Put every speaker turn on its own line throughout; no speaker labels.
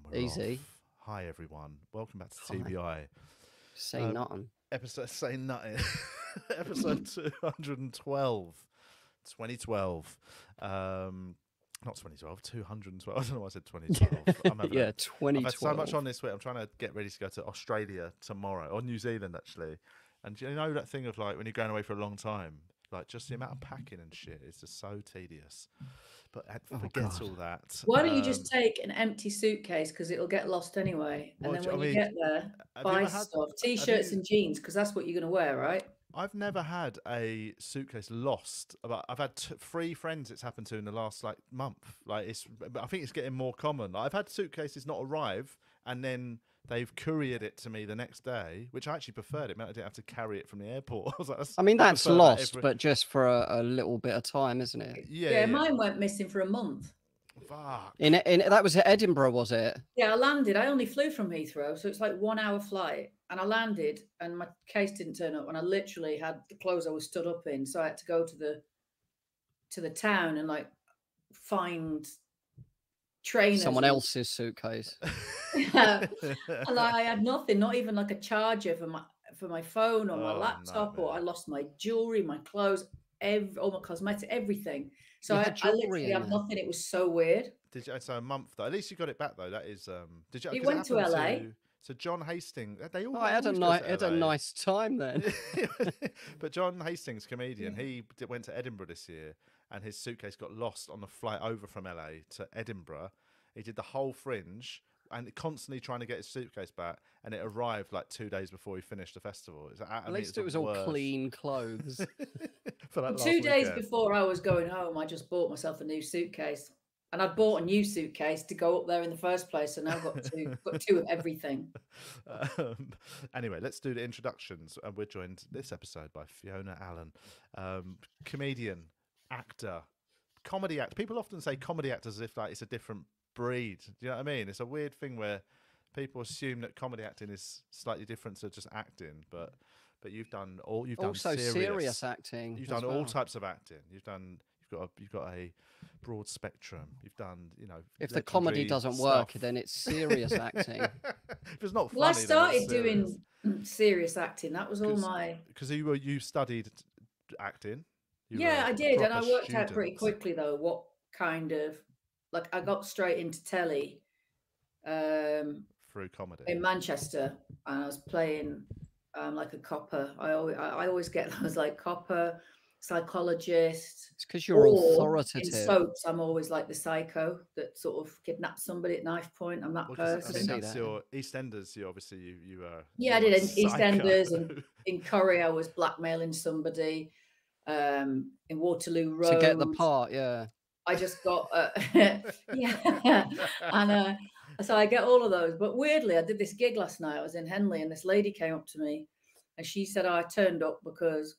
And we're
Easy.
off. Hi everyone. Welcome back to
Hi.
TBI.
Say nothing.
Episode say nothing. Episode 212. 2012. Not 2012, 212. I don't know why I said 2012.
Yeah,
I've had so much
2012.
on this week. I'm trying to get ready to go to Australia tomorrow, or New Zealand actually. And you know that thing of like when you're going away for a long time, like just the amount of packing and shit is just so tedious. But
Oh,
forget
God.
all that.
Why don't you just take an empty suitcase because it'll get lost anyway? And
Well,
then
I
when you
mean,
get there,
have you
buy
ever had?
stuff,
Have
t-shirts
you?
and jeans because that's what you're going to wear, right?
I've never had a suitcase lost. But I've had three friends it's happened to in the last like month. Like I think it's getting more common. I've had suitcases not arrive and then they've couriered it to me the next day, which I actually preferred. It meant I didn't have to carry it from the airport. I was like,
I mean, that's
prefer that
lost, but just for a little bit of time, isn't it?
yeah.
Mine went missing for a month.
Fuck.
In that was at Edinburgh, was it?
Yeah, I landed. I only flew from Heathrow, so it's like 1 hour flight. And I landed, and my case didn't turn up. And I literally had the clothes I was stood up in, so I had to go to the town and like find trainers.
Someone else's suitcase.
And I had nothing, not even like a charger for my phone or my
Oh,
laptop,
nightmare.
or I lost my jewelry, my clothes, all my cosmetics, everything. So
You
I
had jewelry
literally
in
have
there?
nothing. It was so weird.
Did you? So a month though. At least you got it back though. That is. Did you?
He
'cause it
went to
happened
LA.
So John Hastings. They all.
Oh, I had a
always go to
had a
LA.
nice time then.
But John Hastings, comedian, he went to Edinburgh this year, and his suitcase got lost on the flight over from LA to Edinburgh. He did the whole Fringe and constantly trying to get his suitcase back, and it arrived like 2 days before he finished the festival.
At least it was all clean clothes.
For that last
2 days
weekend.
before I was going home, I just bought myself a new suitcase. And I'd bought a new suitcase to go up there in the first place. So now I've got two of everything.
Anyway, let's do the introductions. And we're joined this episode by Fiona Allen, comedian, actor, comedy actor. People often say comedy actors as if like it's a different breed. Do you know what I mean? It's a weird thing where people assume that comedy acting is slightly different to just acting, but you've done
Also serious acting.
You've
as
done all
well.
types of acting. You've got a broad spectrum. You've done,
If the comedy
legendary
doesn't
stuff.
work, then it's serious acting.
If it's not funny,
Well, I
then it's
started
serious.
doing serious acting. That was all
'Cause-
my.
Because you studied acting. You were
Yeah,
a
I did. And I
proper
worked out pretty
student
quickly, though, what kind of. Like, I got straight into telly
through comedy.
in Manchester, and I was playing like a copper. I always get those like copper, psychologist.
It's because you're
or
authoritative.
In soaps, I'm always like the psycho that sort of kidnaps somebody at knife point. I'm that
Well, 'cause,
person.
I mean,
See
that's
that.
your EastEnders. You obviously you
Yeah, I
you
did
were
in
psycho.
EastEnders, and in Curry, I was blackmailing somebody. In Waterloo Road,
To get the part, yeah.
I just got yeah, and so I get all of those. But weirdly, I did this gig last night. I was in Henley, and this lady came up to me, and she said, I turned up because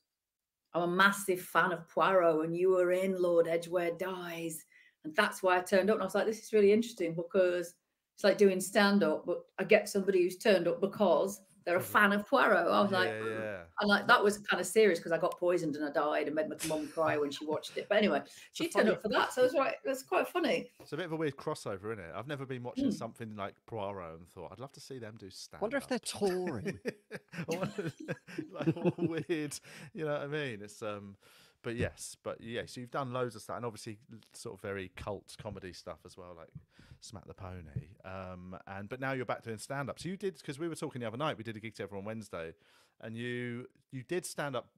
I'm a massive fan of Poirot, and you were in Lord Edgware Dies, and that's why I turned up." And I was like, "This is really interesting because it's like doing stand up, but I get somebody who's turned up because they're a fan of Poirot." I was like,
yeah.
and like that was kind of serious because I got poisoned and I died and made my mum cry when she watched it. But anyway, she turned up for that, so it was right. That's quite funny.
It's a bit of a weird crossover, isn't it? I've never been watching something like Poirot and thought I'd love to see them do stand.
Wonder if they're touring.
Like all weird, you know what I mean? It's but yeah, so you've done loads of stuff, and obviously sort of very cult comedy stuff as well, like Smack the Pony. But now you're back doing stand up. So you did, because we were talking the other night. We did a gig together on Wednesday, and you did stand up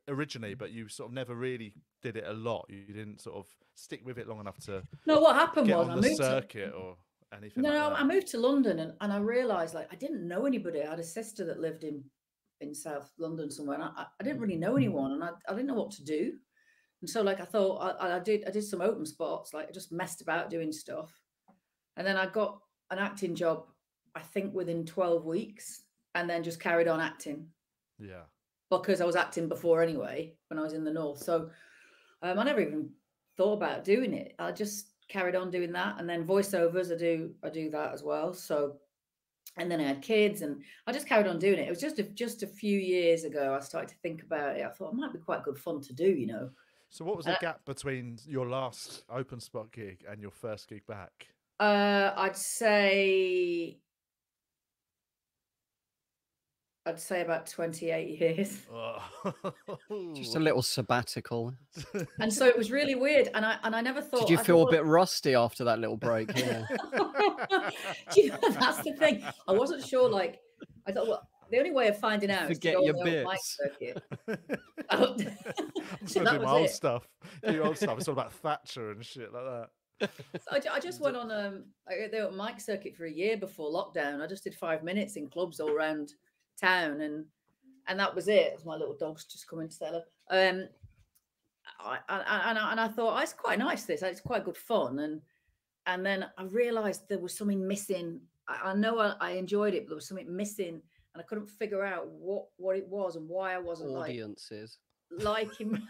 originally, but you sort of never really did it a lot. You didn't sort of stick with it long enough to
No, what happened
get
was
on
I
the
moved
circuit or anything.
No,
like
no,
that.
I moved to London and I realised like I didn't know anybody. I had a sister that lived in South London somewhere, and I didn't really know anyone, and I didn't know what to do. And so like I thought I did some open spots, like I just messed about doing stuff, and then I got an acting job, I think within 12 weeks, and then just carried on acting
Yeah.
because I was acting before anyway when I was in the north. So I never even thought about doing it. I just carried on doing that, and then voiceovers I do that as well. So, and then I had kids, and I just carried on doing it. It was just a few years ago I started to think about it. I thought it might be quite good fun to do, you know.
So what was the gap between your last open spot gig and your first gig back?
I'd say about 28 years.
Just a little sabbatical.
And so it was really weird. And I never thought.
Did you
I
feel
thought,
a bit rusty after that little break? Yeah.
Do you know, that's the thing. I wasn't sure. Like, I thought, well, the only way of finding out is to
Forget
go on
your
the old mic
bits.
circuit.
I'm just gonna
That
do my
was
old
it.
stuff. Do your old stuff. It's all about Thatcher and shit like that.
So I just went on the mic circuit for a year before lockdown. I just did 5 minutes in clubs all around town, and that was it. My little dog's just coming to say hello. I thought, oh, it's quite nice. It's quite good fun, and then I realised there was something missing. I know I enjoyed it, but there was something missing, and I couldn't figure out what it was and why I wasn't
Audiences.
liking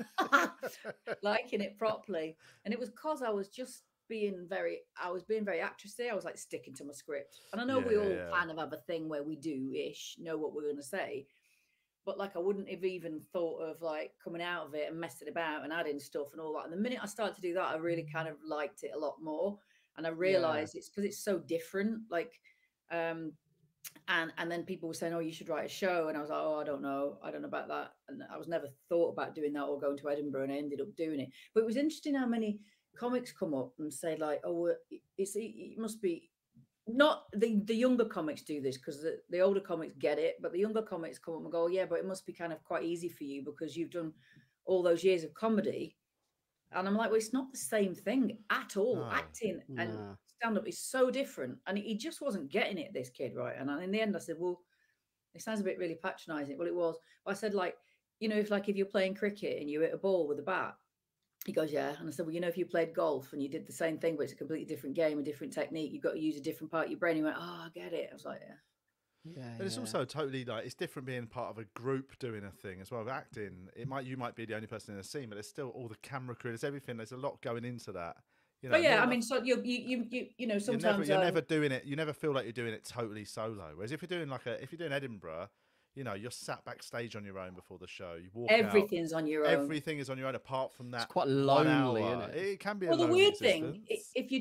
it properly. And it was because I was being very actressy. I was like sticking to my script. And I know we all kind of have a thing where we know what we're going to say. But like, I wouldn't have even thought of like coming out of it and messing about and adding stuff and all that. And the minute I started to do that, I really kind of liked it a lot more. And I realized it's because it's so different. Like, and then people were saying, oh, you should write a show. And I was like, oh, I don't know about that. And I was never thought about doing that or going to Edinburgh, and I ended up doing it. But it was interesting how many comics come up and say like, oh, it must be not the younger comics do this because the older comics get it, but the younger comics come up and go, oh, yeah, but it must be kind of quite easy for you because you've done all those years of comedy. And I'm like, well, it's not the same thing at all.
No.
Acting and stand-up is so different. And he just wasn't getting it, this kid, right? And in the end, I said, well, it sounds a bit really patronising. Well, it was. But I said, like, you know, if you're playing cricket and you hit a ball with a bat, he goes, yeah. And I said, well, you know, if you played golf and you did the same thing, but it's a completely different game, a different technique, you've got to use a different part of your brain. He went, oh, I get it. I was like, yeah.
Yeah,
but it's also totally like, it's different being part of a group doing a thing as well. With acting, you might be the only person in the scene, but there's still all the camera crew, there's everything. There's a lot going into that. You know,
but yeah, I mean, so you know, sometimes
you're never doing it. You never feel like you're doing it totally solo. Whereas if you're doing Edinburgh, you know, you're sat backstage on your own before the show. You walk
everything's
out,
on your own.
Everything is on your own. Apart from that,
it's quite lonely, isn't it?
It can be.
Well,
the
weird
existence.
thing, if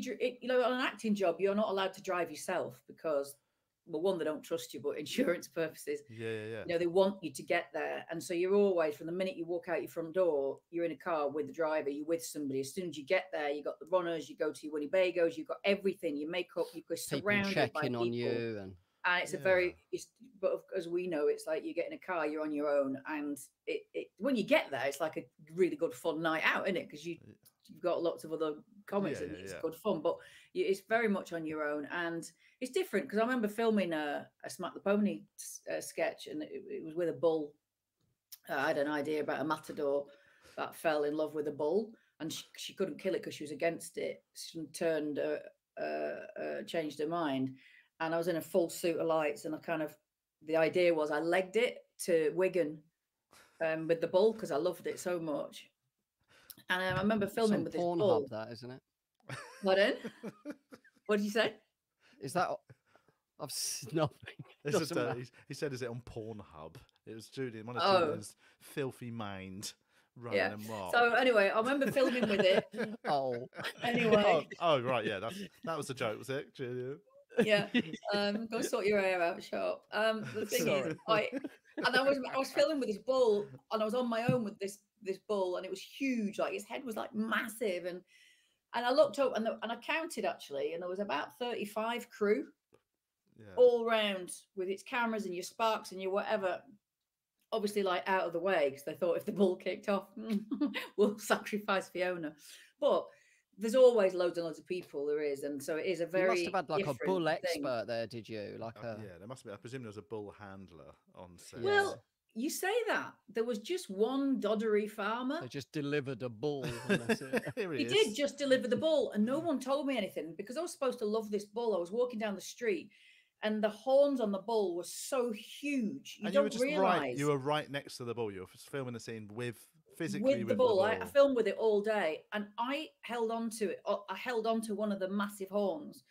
you know, on an acting job, you're not allowed to drive yourself because, well, one, they don't trust you, but insurance purposes,
yeah.
You know, they want you to get there, and so you're always, from the minute you walk out your front door, you're in a car with the driver, you're with somebody. As soon as you get there, you got the runners, you go to your Winnebagos, you've got everything, your makeup, you're surrounded by
checking
people.
on you, and
it's but as we know, it's like you get in a car, you're on your own, and it when you get there, it's like a really good fun night out, isn't it? Because you've got lots of other comics and it's good fun, but it's very much on your own, and it's different. Because I remember filming a Smack the Pony sketch, and it was with a bull. I had an idea about a matador that fell in love with a bull, and she couldn't kill it because she was against it. She turned changed her mind. And I was in a full suit of lights, and the idea was I legged it to Wigan with the bull because I loved it so much. And I remember filming with this bull.
That, isn't it?
Pardon? What did you say?
Is that? I've nothing.
He said, "Is it on Pornhub?" It was Julian, one of Julian's filthy mind running amok.
So anyway, I remember filming with it. Anyway.
Oh, right, yeah, that was a joke, was it, Julian?
Yeah, go sort your hair out, shut up. The thing is, I was filming with this bull, and I was on my own with this bull, and it was huge. Like, his head was like massive, and I looked up and I counted actually, and there was about 35 crew, all round with its cameras and your sparks and your whatever. Obviously, like, out of the way because they thought if the bull kicked off, we'll sacrifice Fiona, but. There's always loads and loads of people. There is, and so it is a very.
You must have had like a bull expert there, did you? Like
yeah, there must be. I presume there was a bull handler on set.
Well, you say that there was just one doddery farmer.
They just delivered a bull. And that's it.
he did just deliver the bull, and no one told me anything because I was supposed to love this bull. I was walking down the street, and the horns on the bull were so huge. You don't realize
you were right next to the bull. You were filming the scene with the
bull. I filmed with it all day, and I held on to it. I held on to one of the massive horns,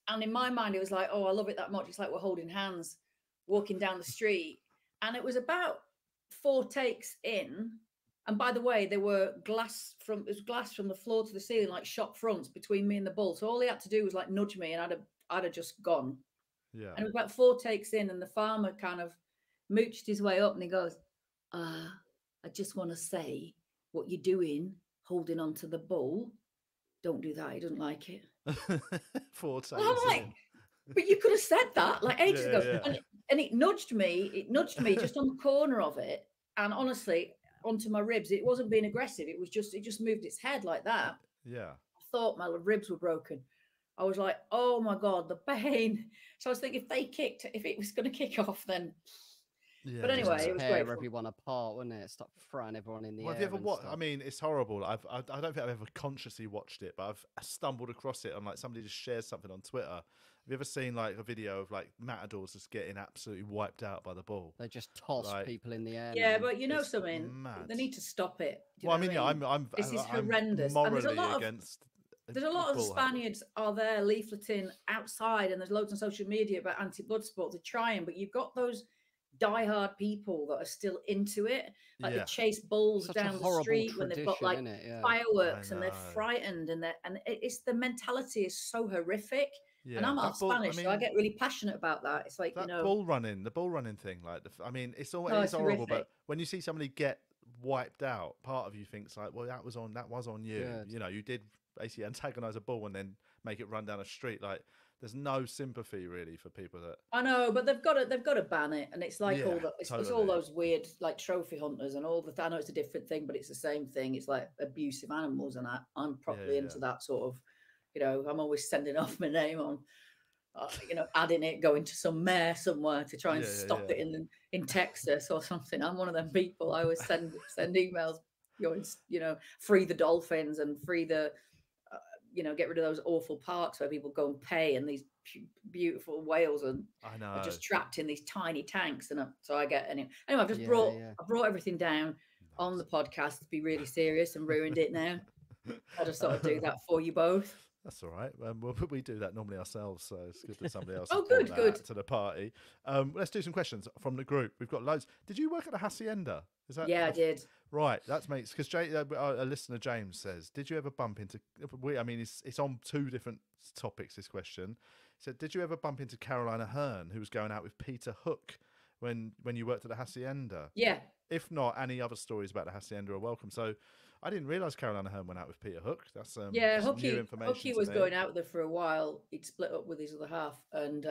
and in my mind, it was like, oh, I love it that much. It's like we're holding hands, walking down the street, and it was about 4 takes in, And by the way, there were it was glass from the floor to the ceiling, like shop fronts between me and the bull. So all he had to do was like nudge me, and I'd have just gone.
Yeah.
And it was about 4 takes in, and the farmer kind of mooched his way up, and he goes, "I just want to say, what you're doing, holding on to the bull, don't do that. He doesn't like it."
4 takes.
And I'm like, but you could have said that like ages
Yeah,
ago.
yeah.
And it nudged me. It nudged me just on the corner of it, and honestly, onto my ribs. It wasn't being aggressive. It just moved its head like that.
Yeah.
I thought my ribs were broken. I was like, oh my God, the pain. So I was thinking, if it was going to kick off, then.
Yeah,
But anyway,
Just
it was
tear
great.
everyone apart, wouldn't it? Stop throwing everyone in the
Well,
air.
have you ever
and
watched?
stuff.
I mean, it's horrible. I don't think I've ever consciously watched it, but I've stumbled across it on like somebody just shares something on Twitter. Have you ever seen like a video of like matadors just getting absolutely wiped out by the bull?
They just toss
Like-
people in the air.
Yeah,
man.
but you know
It's
something,
mad.
they need to stop it. Do you
Well, I
know
mean,
what
yeah, I'm
This is
I'm
horrendous. And
morally
there's a lot of-
against.
There's a lot of
bull hunting.
Spaniards are there leafleting outside, and there's loads on social media about anti-blood sport. They're trying, but you've got those diehard people that are still into it, like
Yeah.
they chase bulls
Such a
down the
horrible
street when they've got like
tradition, innit? Yeah.
fireworks, and they're
know.
frightened, and it's the mentality is so horrific.
Yeah,
And I'm
that
half
bull-
Spanish, so I get really passionate about that. It's like,
that
you know,
the bull running thing. Like, I mean, it's all
No,
it's
it's
horrible. But
horrific.
when you see somebody get wiped out, part of you thinks like, well, that was on you.
Good.
You know, you did basically antagonize a bull and then make it run down a street. Like, there's no sympathy really for people that.
I know, but they've got to ban it, and it's like all
Yeah,
the it's all
totally.
those weird like trophy hunters and all the. I know it's a different thing, but it's the same thing. It's like abusive animals, and I'm probably
yeah.
into that sort of. You know, I'm always sending off my name on, you know, adding it, going to some mayor somewhere to try and
Yeah, yeah,
stop
yeah.
it in Texas or something. I'm one of them people. I always send emails, going, you know, free the dolphins and free the. You know, get rid of those awful parks where people go and pay, and these beautiful whales and
I know.
are just trapped in these tiny tanks. And so I get anyway. I've just
Yeah,
brought
yeah.
I brought everything down on the podcast to be really serious and ruined it now. I just thought I'd do that for you both.
That's all right. We do that normally ourselves, so it's good that somebody else.
Oh,
has brought
good,
that
good.
to the party. Let's do some questions from the group. We've got loads. Did you work at the Hacienda? Is that?
Yeah, I did.
Right, that makes because a listener James says, "Did you ever bump into?" I mean, it's on 2 different topics. This question he said, "Did you ever bump into Carolina Hearn, who was going out with Peter Hook when you worked at the Hacienda?
Yeah.
If not, any other stories about the Hacienda are welcome." So, I didn't realise Carolina Hearn went out with Peter Hook. That's
Yeah,
some new
Hooky
information to
was
me.
going out there for a while. He'd split up with his other half, and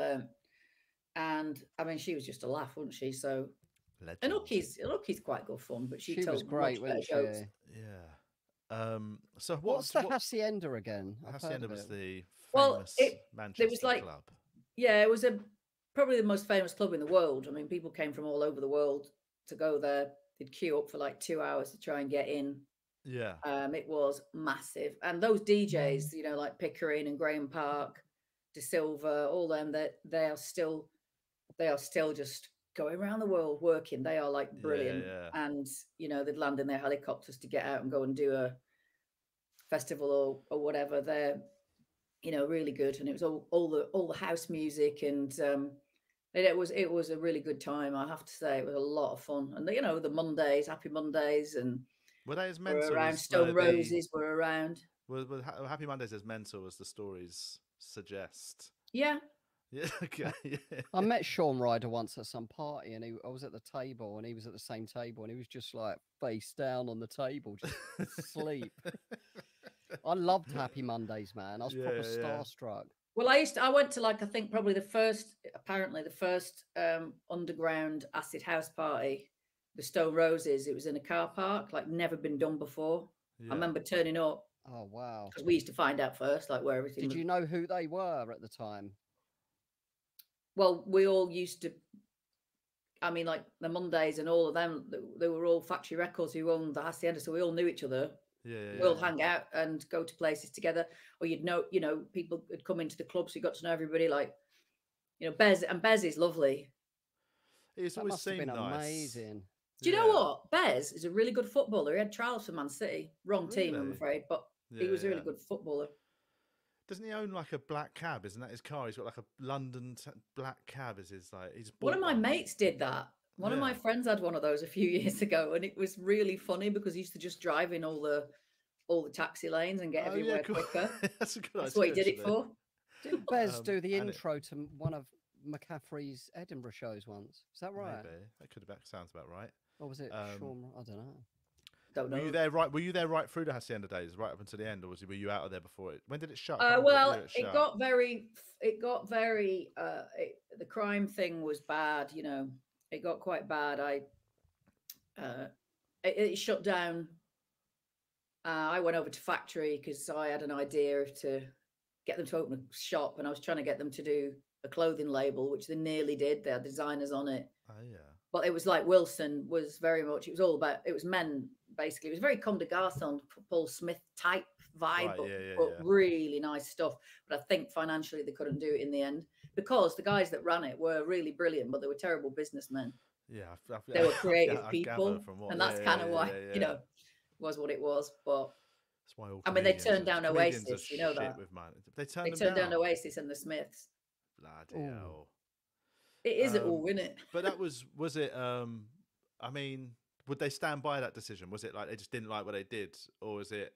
I mean, she was just a laugh, wasn't she? So, and
Legend.
Hooky's quite good fun, but she
She
told
was great,
much better
wasn't
jokes.
she?
Yeah. So
What's the Hacienda again? I've heard
Hacienda
of
was
it.
the
Well,
famous
it
Manchester
was like-
club.
Yeah, it was probably the most famous club in the world. I mean, people came from all over the world to go there. They'd queue up for like 2 hours to try and get in.
Yeah.
It was massive, and those DJs, you know, like Pickering and Graham Park, De Silva, all them, they are still just going around the world working. They are like brilliant,
yeah.
and you know, they'd land in their helicopters to get out and go and do a festival or whatever. They're, you know, really good, and it was all the house music, and it was a really good time. I have to say, it was a lot of fun, and you know, the Mondays, Happy Mondays, and
Were they as
were
mental
around.
as
Stone Roses were around.
Were Happy Mondays as mental as the stories suggest?
Yeah.
Yeah. Okay. Yeah.
I met Sean Ryder once at some party, and I was at the table, and he was at the same table, and he was just like face down on the table, just asleep. I loved Happy Mondays, man. I was proper
Yeah, yeah.
starstruck.
Well, I went to like, I think probably the first underground acid house party, the Stone Roses. It was in a car park, like never been done before.
Yeah.
I remember turning up
Oh wow!
because we used to find out first, like where everything
Did
was.
you know who they were at the time?
Well, we all used to. I mean, like the Mondays and all of them, they were all Factory Records who owned the Hacienda, so we all knew each other.
Yeah. Yeah.
We'll hang out and go to places together, or you'd know, you know, people had come into the club, so you got to know everybody. Like, you know, Bez is lovely.
It's
That
always
must have
seemed
been
nice.
amazing.
Do you know
Yeah.
what? Bez is a really good footballer. He had trials for Man City. Wrong team, I'm
Really?
afraid, but he
Yeah,
was a really
yeah.
good footballer.
Doesn't he own like a black cab? Isn't that his car? He's got like a London black cab. Is his like? He's
One of
bought
my mates did that. One of my friends had one of those a few years ago, and it was really funny because he used to just drive in all the taxi lanes and get everywhere quicker.
That's a good
That's
idea,
what he did it
actually.
for.
Didn't Bez do the
and
intro to one of McCaffrey's Edinburgh shows once? Is that right?
Maybe. That could have sounds about right.
Or was it Sean? I don't know.
Don't know.
Were you there right through the Hacienda days, right up until the end, or were you out of there before it? When did it shut?
Well, it got very. The crime thing was bad. You know, it got quite bad. It shut down. I went over to Factory because I had an idea to get them to open a shop, and I was trying to get them to do a clothing label, which they nearly did. They had designers on it.
Oh yeah.
But it was like Wilson was very much. It was all about. It was men basically. It was very Comme des Garçons, Paul Smith type vibe,
Right,
but really nice stuff. But I think financially they couldn't do it in the end because the guys that ran it were really brilliant, but they were terrible businessmen.
Yeah,
they were creative people, and that's kind of why you know was what it was. But
that's why
I mean, they turned down Oasis. You know that
they turned
down Oasis and the Smiths.
Bloody hell.
It is all, isn't it?
But that was it? I mean, would they stand by that decision? Was it like they just didn't like what they did, or was it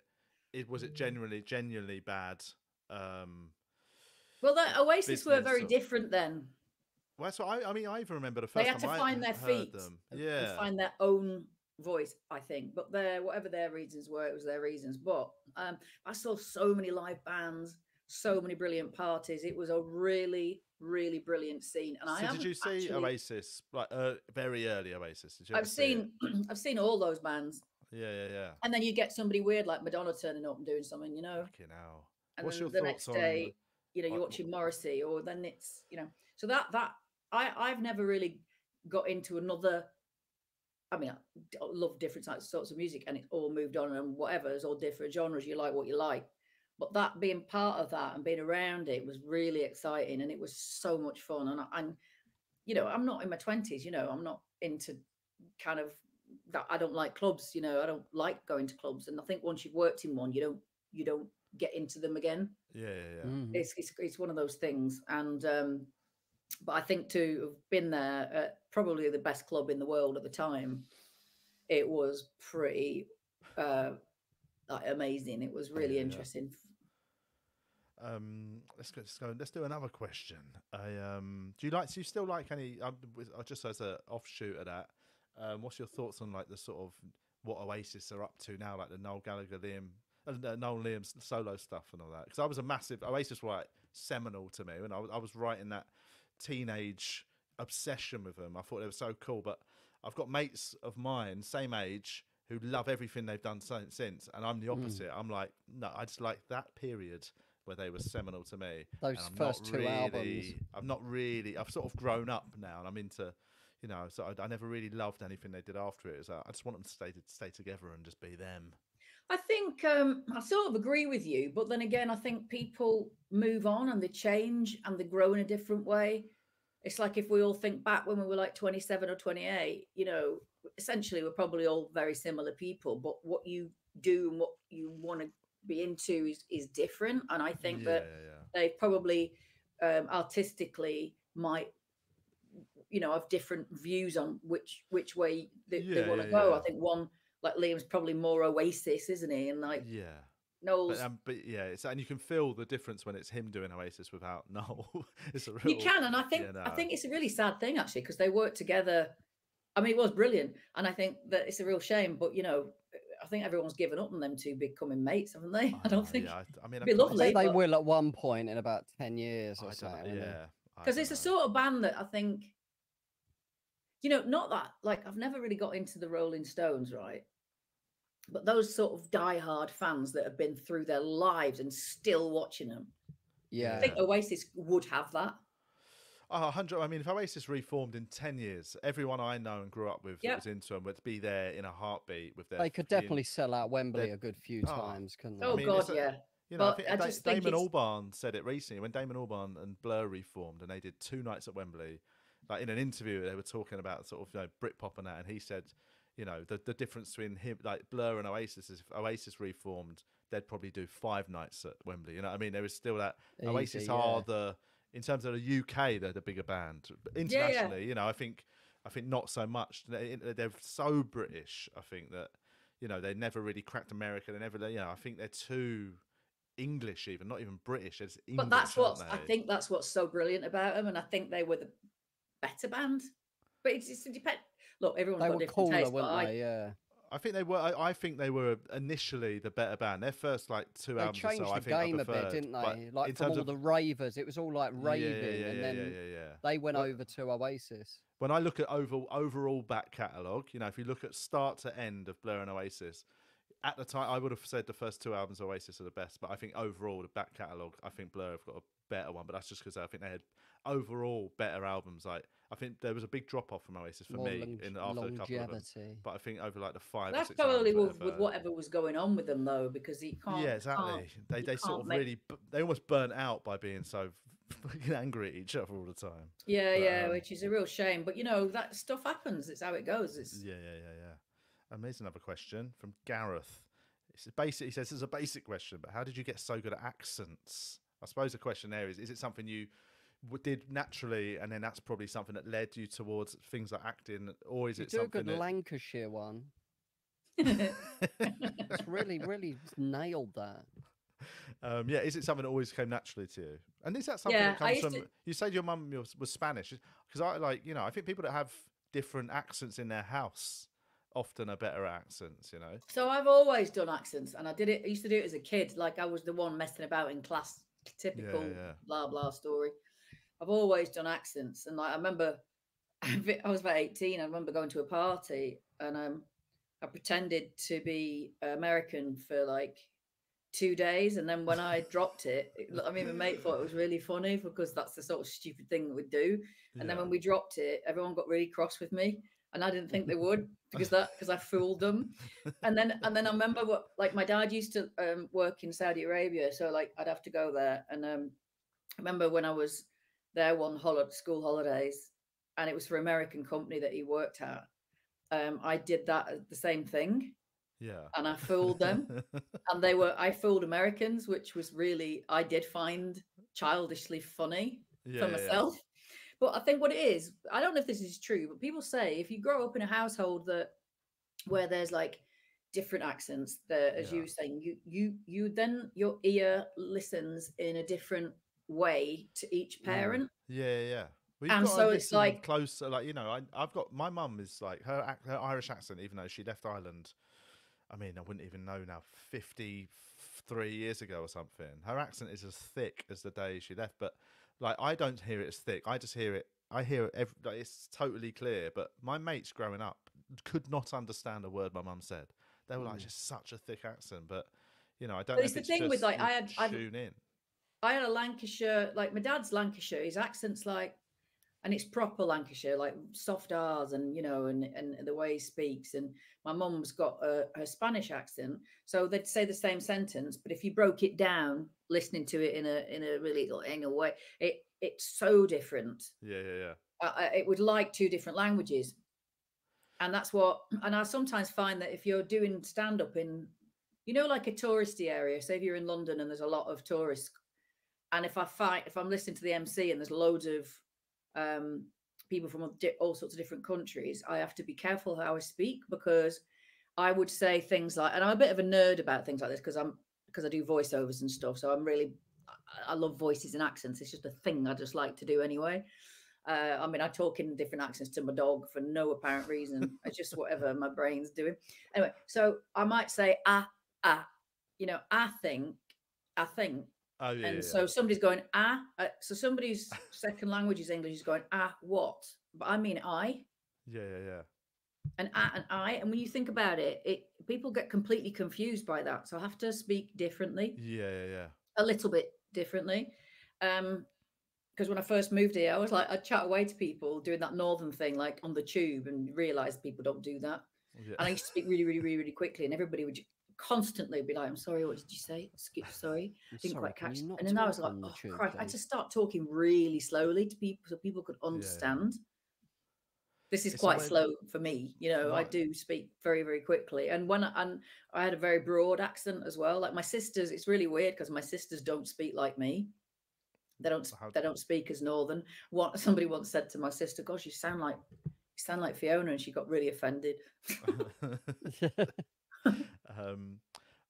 genuinely bad?
Well, the Oasis were very different then.
Well, that's what I mean. I even remember the first
time they had to find their feet,
and
find their own voice. I think, but whatever their reasons were, it was their reasons. But I saw so many live bands, so many brilliant parties. It was a really, really brilliant scene. And
did you see Oasis, like very early Oasis? Did you
I've seen all those bands.
Yeah.
And then you get somebody weird like Madonna turning up and doing something, you know.
Fucking hell.
And
what's your
the
thoughts
next day, you know, you're watching Morrissey, or then it's, you know, so that I've never really got into another. I mean, I love different sorts of music, and it's all moved on and whatever. It's all different genres. You like what you like. But that being part of that and being around it was really exciting, and it was so much fun. And you know, I'm not in my 20s. You know, I'm not into kind of that. I don't like clubs. You know, I don't like going to clubs. And I think once you've worked in one, you don't get into them again.
Yeah.
Mm-hmm.
It's one of those things. And but I think to have been there at probably the best club in the world at the time, it was pretty amazing. It was really interesting.
Let's do another question. Do you still like any? Just as an offshoot of that, what's your thoughts on like the sort of what Oasis are up to now, like the Noel Gallagher, Noel Liam's solo stuff and all that? Because I was a massive Oasis, were like seminal to me, and I was right in that teenage obsession with them. I thought they were so cool, but I've got mates of mine, same age, who love everything they've done since, and I'm the opposite. I'm like, no, I just like that period where they were seminal to me.
Those first two albums.
I've sort of grown up now, and I'm into, you know, so I never really loved anything they did after it. So I just want them to stay together and just be them.
I think I sort of agree with you, but then again, I think people move on and they change and they grow in a different way. It's like if we all think back when we were like 27 or 28, you know, essentially we're probably all very similar people, but what you do and what you want to be into is different. And I think that they probably artistically might, you know, have different views on which way they want to go. I think one, like Liam's probably more Oasis, isn't he? And like Noel's,
but yeah, and you can feel the difference when it's him doing Oasis without Noel. It's a real,
you can, and I think it's a really sad thing actually, because they worked together. I mean, it was brilliant, and I think that it's a real shame. But you know, I think everyone's given up on them two becoming mates, haven't they? I don't think.
Yeah, I mean,
it'd be lovely.
They will at one point in about 10 years or so.
Because it's a sort of band that I think, you know, not that like I've never really got into the Rolling Stones, right? But those sort of diehard fans that have been through their lives and still watching them.
Yeah.
I think Oasis would have that.
100. I mean, if Oasis reformed in 10 years, everyone I know and grew up with that was into them would be there in a heartbeat with their.
They could definitely sell out Wembley a good few times, couldn't they?
Oh, God, yeah.
You know, I think Damon Albarn said it recently when Damon Albarn and Blur reformed and they did 2 nights at Wembley. Like in an interview, they were talking about sort of, you know, Britpop and that, and he said, you know, the difference between him, like Blur and Oasis, is if Oasis reformed, they'd probably do 5 nights at Wembley. You know what I mean? There was still that. Oasis are in terms of the UK, they're the bigger band. Internationally, you know, I think I think not so much. They're so British. I think that they never really cracked America. They never, I think they're too English, even not even British. It's
But
English, aren't
I
they?
think that's what's so brilliant about them, and I think they were the better band. But it's just depend. Look, everyone's
They
got
were
different
cooler,
tastes, but
weren't they? Yeah.
I think they were. I think they were initially the better band. Their first like two
They
albums or
changed
so, I
the
think I
game a bit,
preferred.
didn't
But
they? Like
in
from
terms
all
of
the ravers, it was all like
yeah,
raving, and then they went
Well,
over to Oasis.
when I look at overall back catalogue, if you look at start to end of Blur and Oasis, at the time I would have said the first two albums of Oasis are the best, but I think overall the back catalogue, I think Blur have got a better one. But that's just because I think they had overall better albums. Like I think there was a big drop off from Oasis for
More
me after a couple of them.
longevity.
But I think over like the 5 or
that's
6 albums,
probably with
whatever.
whatever was going on with them, though, because you can't.
Yeah,
You
exactly.
can't,
They sort
can't
of
make.
really they almost burnt out by being so fucking angry at each other all the time.
Yeah,
But
yeah, which is a real shame. But that stuff happens. It's how it goes. It's
yeah. Here's another question from Gareth. It's basic. He says it's a basic question, but how did you get so good at accents? I suppose the question there is it something you did naturally, and then that's probably something that led you towards things like acting, or is
You
it
do a
something
good
that...
Lancashire one. It's really nailed that.
Yeah, is it something that always came naturally to you? And is that something
Yeah,
that
I
comes
used
from?
to.
You said your mum was Spanish, because I think people that have different accents in their house often are better at accents.
So I've always done accents, and I did it. I used to do it as a kid. Like I was the one messing about in class. Typical
Yeah.
blah blah story. I've always done accents, and like I remember, I was about 18. I remember going to a party, and I pretended to be American for like 2 days, and then when I dropped it, I mean, my mate thought it was really funny because that's the sort of stupid thing that we'd do. And then
Yeah.
when we dropped it, everyone got really cross with me, and I didn't think they would because I fooled them. And then I remember like my dad used to work in Saudi Arabia, so like I'd have to go there, and I remember when I was there one school holidays, and it was for an American company that he worked at. I did the same thing.
Yeah.
And I fooled them, and I fooled Americans, which was really, I did find childishly funny for myself. But I think what it is, I don't know if this is true, but people say if you grow up in a household where there's like different accents, as you were saying, you then your ear listens in a different way to each parent.
Yeah. Well,
And
you've got
so
to
it's
listen
like,
closer. Like I've got my mum is like her Irish accent, even though she left Ireland. I mean, I wouldn't even know now. 53 years ago or something. Her accent is as thick as the day she left, but like I don't hear it as thick. I just hear it. I hear it. Like, it's totally clear. But my mates growing up could not understand a word my mum said. They were like, just such a thick accent. But I don't
but
know
it's
if
the
it's
thing
just
with like
tune in.
I had a Lancashire, like my dad's Lancashire, his accent's like, and it's proper Lancashire, like soft R's and, and the way he speaks. And my mum's got her Spanish accent. So they'd say the same sentence, but if you broke it down, listening to it in a really anal way, it's so different.
Yeah.
It would like two different languages. And and I sometimes find that if you're doing stand-up in, like a touristy area, say if you're in London and there's a lot of tourists, and if I'm listening to the MC and there's loads of people from all sorts of different countries, I have to be careful how I speak, because I would say things like, and I'm a bit of a nerd about things like this because I do voiceovers and stuff. So I love voices and accents. It's just a thing I just like to do anyway. I mean, I talk in different accents to my dog for no apparent reason. It's just whatever my brain's doing. Anyway, so I might say, I think.
Oh yeah.
And so somebody's going, so somebody's second language is English is going, what? But I mean, I.
Yeah.
And I. And when you think about it, people get completely confused by that. So I have to speak differently.
Yeah.
A little bit differently. Because when I first moved here, I was like, I'd chat away to people doing that northern thing, like on the tube, and realize people don't do that.
Yeah.
And I used to speak really, really, really, really quickly, and everybody would constantly be like, I'm sorry, what did you say? Sorry, I didn't quite catch it. And then I was like, oh, Christ, I had to start talking really slowly to people so people could understand. Yeah. This is quite slow for me. I do speak very, very quickly. And I had a very broad accent as well. Like my sisters, it's really weird because my sisters don't speak like me. They don't speak as northern. Somebody once said to my sister, gosh, you sound like sound like Fiona, and she got really offended.
um,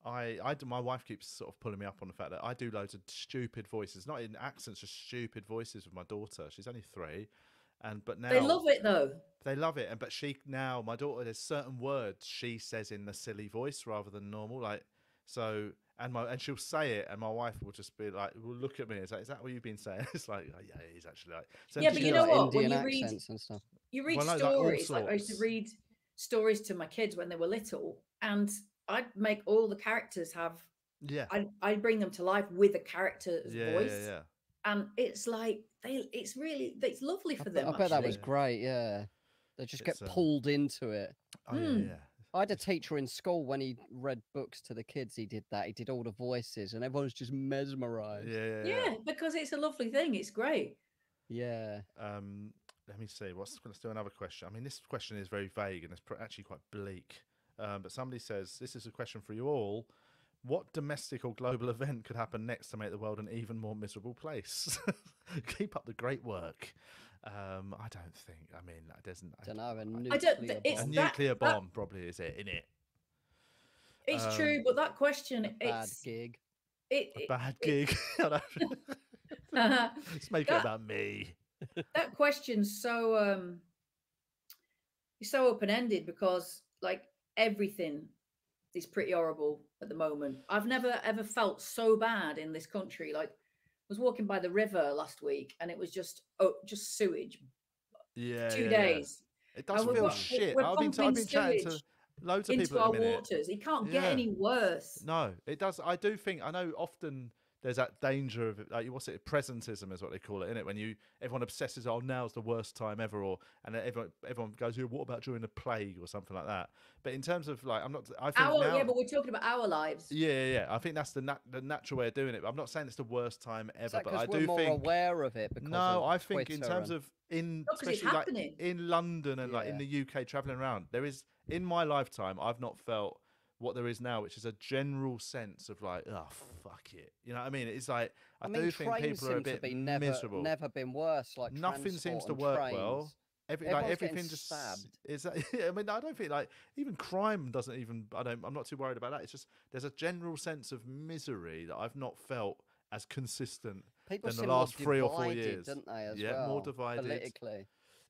my wife keeps sort of pulling me up on the fact that I do loads of stupid voices, not in accents, just stupid voices with my daughter. She's only 3, but now
They love it though.
they love it. And but my daughter, there's certain words she says in the silly voice rather than normal, like so. And she'll say it, and my wife will just be like, will look at me and say, "Is that what you've been saying?" It's like, oh, yeah, he's actually like. So
Yeah, but you know
like
what? When
Indian
you read
accents and stuff.
you read
Well, no, like all
stories, like I used to
sorts.
read stories to my kids when they were little, and I'd make all the characters have
Yeah,
I'd bring them to life with a character's
yeah,
voice.
yeah.
And it's like it's lovely for them.
I bet that was
actually.
great. Yeah, they just get
It's,
pulled into it.
Oh yeah,
Hmm.
yeah.
I had a teacher in school when he read books to the kids. He did that. He did all the voices, and everyone was just mesmerized.
Yeah, because it's a lovely thing. It's great.
Yeah.
Let me see. Let's do another question. I mean, this question is very vague and it's actually quite bleak. But somebody says this is a question for you all. What domestic or global event could happen next to make the world an even more miserable place? Keep up the great work. I don't think. I mean, there's.
I don't know.
I don't.
A nuclear bomb probably is it in it.
It's true, but that question,
bad
it's
gig.
A bad gig. Let's make it about me.
That question's so it's so open-ended because like everything is pretty horrible at the moment. I've never ever felt so bad in this country. Like I was walking by the river last week and it was just sewage.
Yeah.
2 days.
It does
And
feel shit.
we're
I've been
pumping
chatting to
sewage
loads of
into
people
our
at the minute.
waters. It can't get
Yeah.
any worse.
No, it does. I do think. I know often there's that danger of like what's it? Presentism is what they call it, isn't it? When everyone obsesses, oh, now's the worst time ever, and then everyone goes, yeah, what about during the plague or something like that? But in terms of like, I'm not. I think now,
Yeah, but we're talking about our lives.
Yeah. I think that's the natural way of doing it. I'm not saying it's the worst time ever, but I
we're
do
more
think
aware of it. Because
no,
of
I think in
Twitter
terms
and...
of
because it's
especially like
happening.
in London and like in the UK traveling around, there is in my lifetime I've not felt what there is now, which is a general sense of like, oh fuck it, you know what I mean? It's like I do think
trains
people are a
seem to
bit
be
miserable.
never been worse. Like
Nothing seems to
transport and
work
trains.
well.
Everyone's
Everything
getting
just
stabbed.
is. I mean, I don't think like even crime doesn't even. I'm not too worried about that. It's just there's a general sense of misery that I've not felt as consistent
People
than the
seem
last
more
3 or 4
divided,
years.
don't they? As
Yeah,
well,
more divided.
politically.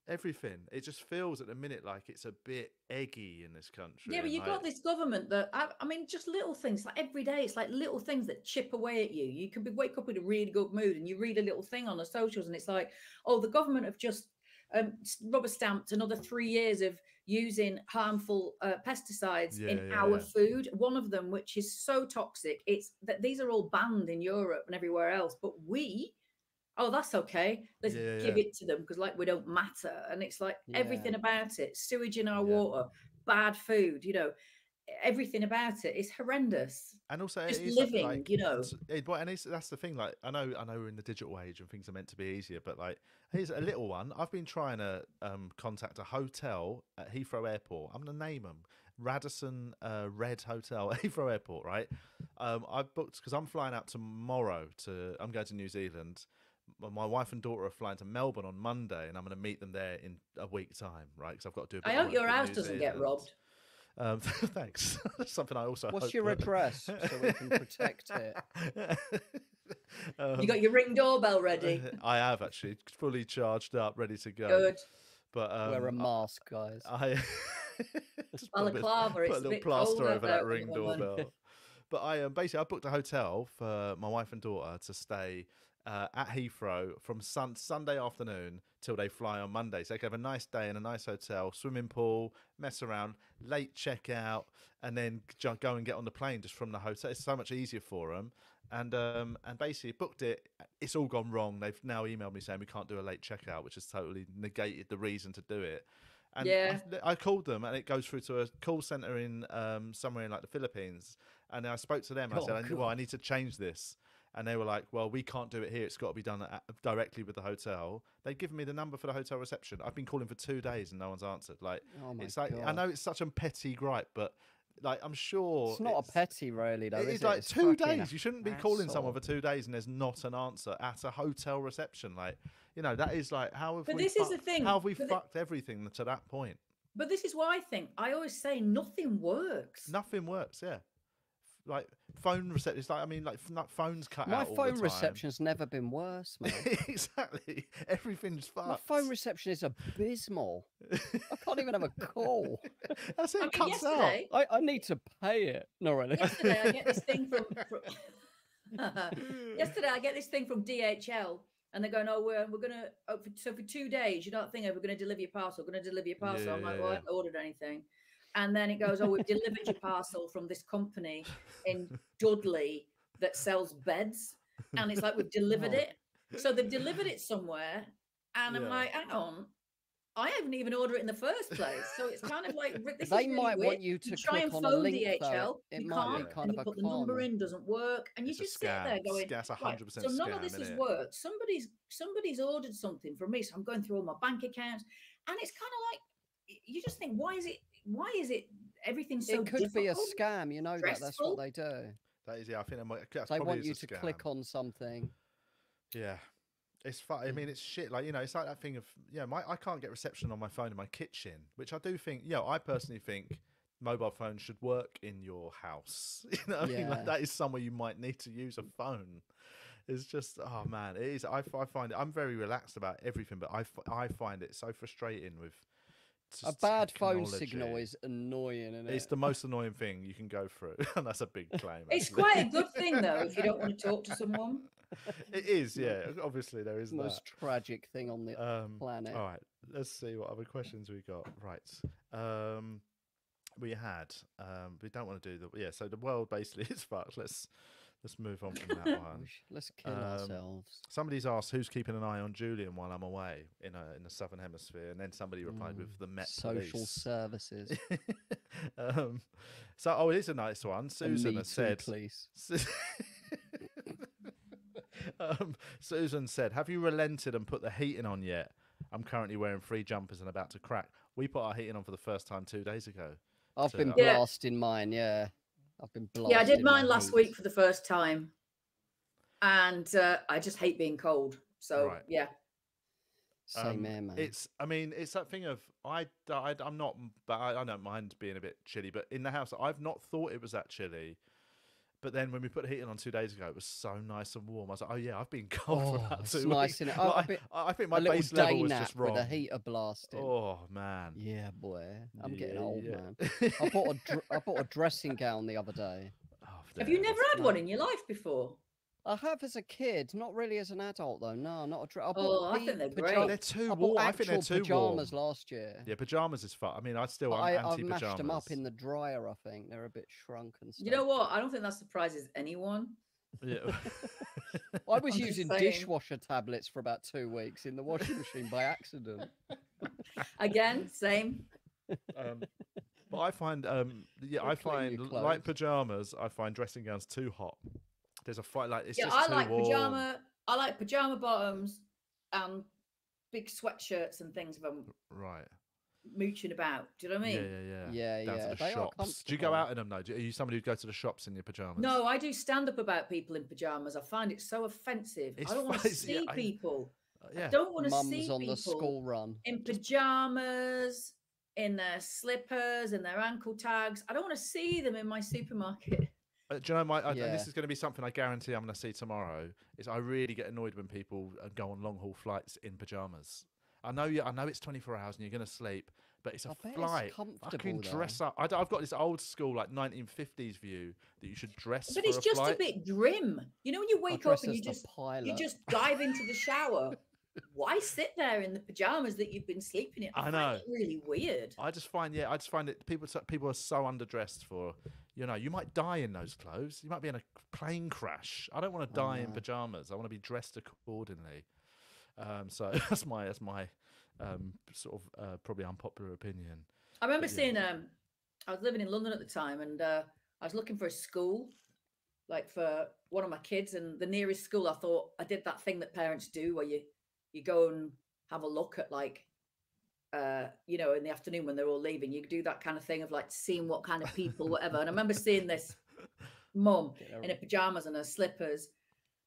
Everything. It just feels at the minute like it's a bit eggy in this country.
Yeah, but you've got this government that I mean, just little things like every day. It's like little things that chip away at you. You can wake up in a really good mood, and you read a little thing on the socials, and it's like, oh, the government have just rubber stamped another 3 years of using harmful pesticides in our food. One of them, which is so toxic, it's that these are all banned in Europe and everywhere else, but oh, that's okay. Let's give it to them because like we don't matter. And it's like everything about it, sewage in our water, bad food, everything about it is horrendous.
And also
just
it is
living,
and that's the thing. Like I know we're in the digital age and things are meant to be easier, but like here's a little one. I've been trying to contact a hotel at Heathrow Airport. I'm gonna name them. Radisson Red Hotel at Heathrow Airport, right? I booked because I'm flying out tomorrow I'm going to New Zealand. My wife and daughter are flying to Melbourne on Monday, and I'm going to meet them there in a week's time, right? Because I've got to do a bit
I
of
hope
work
your
in
house
New
doesn't
Zealand.
get robbed.
Thanks. That's something I also
What's
hope
your
that-
address so we can protect it?
You got your Ring doorbell ready?
I have actually fully charged up, ready to go.
Good.
But
Wear a mask, guys.
I just put
Balaclava,
a
it's a
little
bit
plaster
cold out
over
there
that
at the
Ring
moment.
doorbell. But I basically I booked a hotel for my wife and daughter to stay at Heathrow from Sunday afternoon till they fly on Monday. So they can have a nice day in a nice hotel, swimming pool, mess around, late checkout, and then go and get on the plane just from the hotel. It's so much easier for them. And basically booked it. It's all gone wrong. They've now emailed me saying we can't do a late checkout, which has totally negated the reason to do it. And I called them, and it goes through to a call center in somewhere in like the Philippines. And I spoke to them. I said, well, I need to change this. And they were like, well, we can't do it here. It's got to be done directly with the hotel. They'd given me the number for the hotel reception. I've been calling for 2 days and no one's answered. Like, it's like, I know it's such a petty gripe, but Like, I'm sure
It's not a petty, really, though.
It
is
is
it?
like
It's
2
fucking
days. You shouldn't be calling someone for
hassle.
2 days and there's not an answer at a hotel reception. Like, that is like,
But this is the thing.
how have we
but thi-
fucked everything to that point?
But this is what I think. I always say nothing works.
Nothing works. Yeah, like phone reception. It's like, I mean, like phones cut
My
out all the
phone
time.
reception's never been worse, man.
Exactly. Everything's fucked.
My phone reception is abysmal. I can't even have a call.
That's it.
I mean,
Cuts out.
yesterday,
I need to pay it. No, really.
yesterday I get this thing yesterday I get this thing from DHL, and they're going, "Oh, we're gonna for 2 days. You don't think we're gonna deliver your parcel? We're gonna deliver your parcel." I'm like, "Well, I haven't ordered anything." And then it goes, "Oh, we've delivered your parcel from this company in Dudley that sells beds," and it's like we've delivered it. So they've delivered it somewhere, and I'm
Yeah.
like, "Hang on." I haven't even ordered it in the first place, so it's kind of like this
They
is really
might
weird.
want you to
try
click
and
on a
phone
link,
DHL,
though. It
you
might
can't,
be
Yeah.
kind
and
of
you
a
put the number
con.
in, doesn't work, and you
It's a
just sit there
scam.
going,
That's
right,
100%
so none of
scam,
this has
innit?
worked. Somebody's ordered something from me, so I'm going through all my bank accounts, and it's kind of like you just think, why is it everything so
It could be a
difficult?
scam. You know that. That's
stressful?
what they do.
That is, yeah. I think that's
They
probably
want
is
you
a
to
scam.
click on something.
Yeah. It's fun. I mean, it's shit. Like, it's like that thing of, I can't get reception on my phone in my kitchen, which I do think, I personally think mobile phones should work in your house. You know what I mean? Like,
Yeah.
that is somewhere you might need to use a phone. It's just, oh man, it is. I find it, I'm very relaxed about everything, but I find it so frustrating with
A
just
bad phone signal
technology.
is annoying, isn't
It's
it?
the most annoying thing you can go through. And that's a big claim.
It's
actually.
quite a good thing though if you don't want to talk to someone.
It is, yeah. Obviously, there is
the most
that.
tragic thing on the planet.
All right, let's see what other questions we got. Right, we had. We don't want to do so the world basically is fucked. Let's move on from that one.
Let's kill ourselves.
Somebody's asked who's keeping an eye on Julian while I'm away in the southern hemisphere, and then somebody replied with the Met
Social
Police.
services.
So, it is a nice one. Susan has said.
Please.
Susan said, "Have you relented and put the heating on yet? I'm currently wearing 3 jumpers and about to crack. We put our heating on for the first time 2 days ago.
I've been
Yeah.
blasting mine. Yeah, I've been blasting.
Yeah, I did mine
my
last
heat.
week for the first time, and I just hate being cold. So
Right.
yeah,
Same here, man.
It's that thing of I'm not, but I don't mind being a bit chilly. But in the house, I've not thought it was that chilly. But then when we put the heating on 2 days ago, it was so nice and warm. I was like, oh yeah, I've been cold for about 2
it's
weeks.
nice, innit?
Like, I think my
a little
base
day
level was
nap
just wrong.
with a heater blasting.
Oh man.
Yeah, boy, I'm getting
Yeah,
old,
yeah.
man. I bought a dressing gown the other day.
Oh,
have you
damn.
never had one in your life before?
I have as a kid, not really as an adult though. No, not a dress.
Oh, I think they're great.
They're too
I bought
warm. I think they're
actual
too
pajamas
warm.
last year.
Yeah, pajamas is fun. I mean, I'm
I've
anti-pajamas.
mashed them up in the dryer. I think they're a bit shrunk and stuff.
You know what? I don't think that surprises anyone.
Yeah.
I was
I'm just
using
saying.
dishwasher tablets for about 2 weeks in the washing machine by accident.
Again, same.
But I find, I
Or clean
find
your
like
clothes.
pajamas. I find dressing gowns too hot. There's a fight like it's
Yeah,
just
I
too
like
warm.
I like pajama bottoms and big sweatshirts and things if I'm
Right.
mooching about. Do you know what I
Yeah,
mean?
yeah,
Yeah,
Down
yeah,
to the
they are
shops. Do you go
comfortable.
out in them though? Are you somebody who go to the shops in your pajamas?
No, I do stand up about people in pajamas. I find it so offensive.
It's
I don't want to
fun- yeah,
see people.
Yeah.
I don't want to
Mums
see
on
people
the school run.
in pajamas, in their slippers, in their ankle tags. I don't want to see them in my supermarket.
Do you know and
Yeah.
this is going to be something I guarantee I'm going to see tomorrow. Is I really get annoyed when people go on long haul flights in pajamas. I know it's 24 hours and you're going to sleep, but it's a
I bet it's
flight.
comfortable,
Fucking
though.
dress up. I've got this old school like 1950s view that you should dress.
But
for
it's
a
just
flight.
a bit grim. You know, when you
I
wake
dress
up and
as the pilot.
you just dive into the shower. Why sit there in the pajamas that you've been sleeping in?
I
find
know.
it really weird.
I just find that people are so underdressed for, you might die in those clothes. You might be in a plane crash. I don't want to die in
know.
pajamas. I want to be dressed accordingly. So that's my sort of probably unpopular opinion.
I remember
But yeah.
seeing I was living in London at the time, and I was looking for a school, like for one of my kids, and the nearest school, I thought I did that thing that parents do where you go and have a look at like you know, in the afternoon when they're all leaving, you do that kind of thing of like seeing what kind of people, whatever. And I remember seeing this mum in her pajamas and her slippers.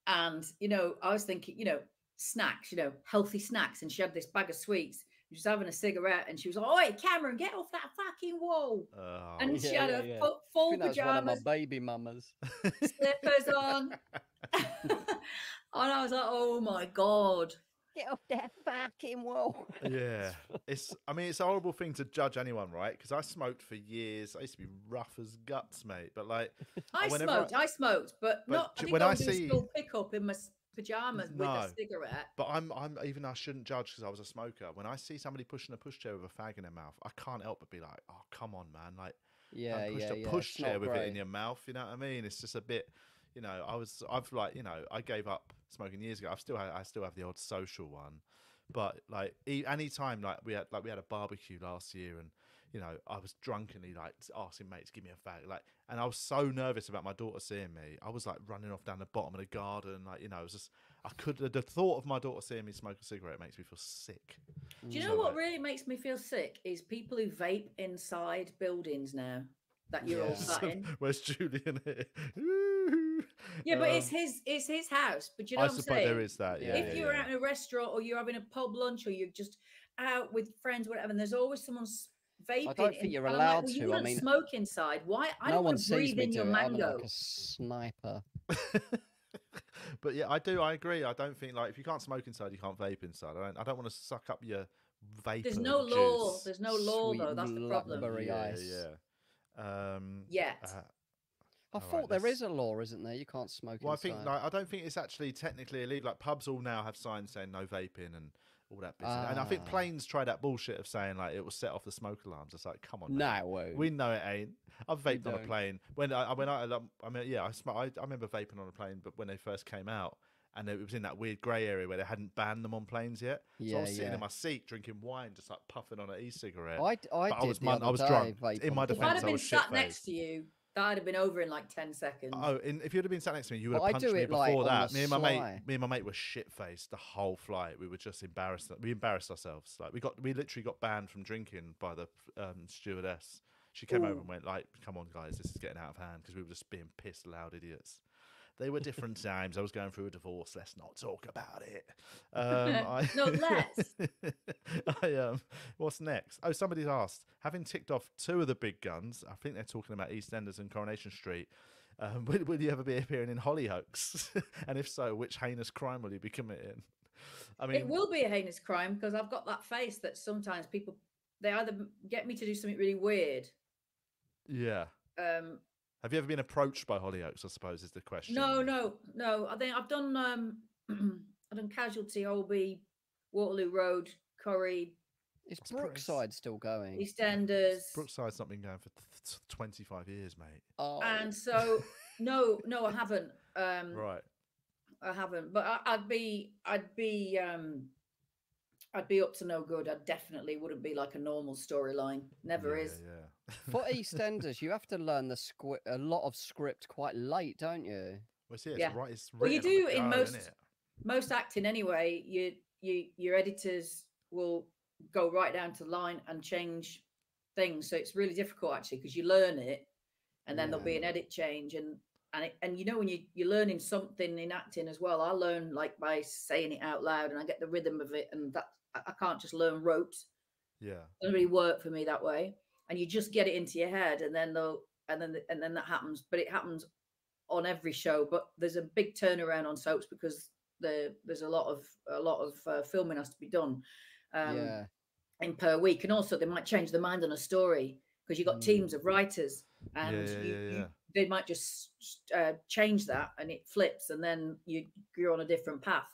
And, you know, I was thinking, you know, snacks, you know, healthy snacks. And she had this bag of sweets. She was having a cigarette and she was like, "Oi, Cameron, get off that fucking wall."
Oh,
And she
Yeah,
had
yeah,
her
yeah.
full
I think that was one of my
pajamas,
baby mamas.
slippers on. And I was like, "Oh my God."
Get off that fucking wall.
yeah. I mean, it's a horrible thing to judge anyone, right? Because I smoked for years. I used to be rough as guts, mate. But like,
I
whenever
smoked, but not. I didn't
when
go
I
and do a
see
school pickup in my pajamas with
no,
a cigarette.
but even I shouldn't judge because I was a smoker. When I see somebody pushing a pushchair with a fag in their mouth, I can't help but be like, "Oh, come on, man!" Like,
Yeah,
pushed
yeah,
a
yeah.
pushchair with it in
great.
your mouth. You know what I mean? It's just a bit. You know, I've like, you know, I gave up smoking years ago. I still have the odd social one, but like any time like we had a barbecue last year, and you know, I was drunkenly like asking mates give me a fag, like, and I was so nervous about my daughter seeing me. I was like running off down the bottom of the garden, like, you know, it was just the thought of my daughter seeing me smoke a cigarette makes me feel sick.
Do you know what really makes me feel sick is people who vape inside buildings now that you're all sat in.
Where's Julian here?
Yeah, but it's his house. But you know
I
what I'm
suppose
saying?
there is that. Yeah,
If you're out in a restaurant or you're having a pub lunch or you're just out with friends, whatever, and there's always someone vaping.
I don't think you're
and I'm
allowed
like, well,
to.
You wouldn't smoke inside. Why? I
no
don't
one
want to
sees
breathe
me
in
do
your
it. I'm
mango.
like a sniper.
But yeah, I agree. I don't think like if you can't smoke inside, you can't vape inside. I don't want to suck up your vapor.
There's no law.
Juice.
There's no law
Sweet
though. That's the problem.
blackberry
Yeah,
ice.
yeah.
Yet.
I thought there is a law, isn't there? You can't smoke
Well,
inside.
I think like I don't think it's actually technically illegal. Like pubs all now have signs saying no vaping and all that business. And I think planes try that bullshit of saying like it will set off the smoke alarms. It's like, come on,
no,
mate.
it won't.
We know it ain't. I've vaped on a
don't.
plane I mean, yeah, I remember vaping on a plane, but when they first came out. And it was in that weird grey area where they hadn't banned them on planes yet. So I was sitting in my seat drinking wine, just like puffing on an e-cigarette.
I was
drunk. In my
If I'd
defence,
have
I
been
was
sat next to you, that'd have been over in like 10 seconds.
Oh, if you'd have been sat next to me, you would
But
have
I
punched
do
me
it, like,
before
on
that.
the
Me
sly.
and my mate were shit faced the whole flight. We were just embarrassed. We embarrassed ourselves. Like we literally got banned from drinking by the stewardess. She came over and went like, "Come on, guys, this is getting out of hand," because we were just being pissed, loud idiots. They were different times. I was going through a divorce. Let's not talk about it.
No, let's.
What's next? Oh, somebody's asked. Having ticked off 2 of the big guns, I think they're talking about EastEnders and Coronation Street. Will you ever be appearing in Hollyoaks? And if so, which heinous crime will you be committing? I mean,
It will be a heinous crime because I've got that face that sometimes people they either get me to do something really weird.
Yeah. Have you ever been approached by Hollyoaks, I suppose, is the question.
No. I think I've done I've done Casualty, Holby, Waterloo Road, Curry.
Is Brookside still going?
EastEnders.
Brookside's not been going for 25 years, mate.
Oh.
And so no, I haven't.
Right.
I haven't. But I'd be up to no good. I definitely wouldn't be like a normal storyline. Never is.
Yeah.
For EastEnders, you have to learn a lot of script quite late, don't you?
Well, see,
Yeah.
right. It's
Well, you
written on
do
the
in
go, innit?
most acting anyway. Your editors will go right down to the line and change things. So it's really difficult actually because you learn it, and then there'll be an edit change, and you know when you're learning something in acting as well. I learn like by saying it out loud, and I get the rhythm of it, and that I can't just learn rote.
Yeah.
It doesn't really work for me that way. And you just get it into your head, and then that happens. But it happens on every show. But there's a big turnaround on soaps because there's a lot of filming has to be done in per week, and also they might change their mind on a story because you've got teams of writers, and they might just change that, and it flips, and then you're on a different path.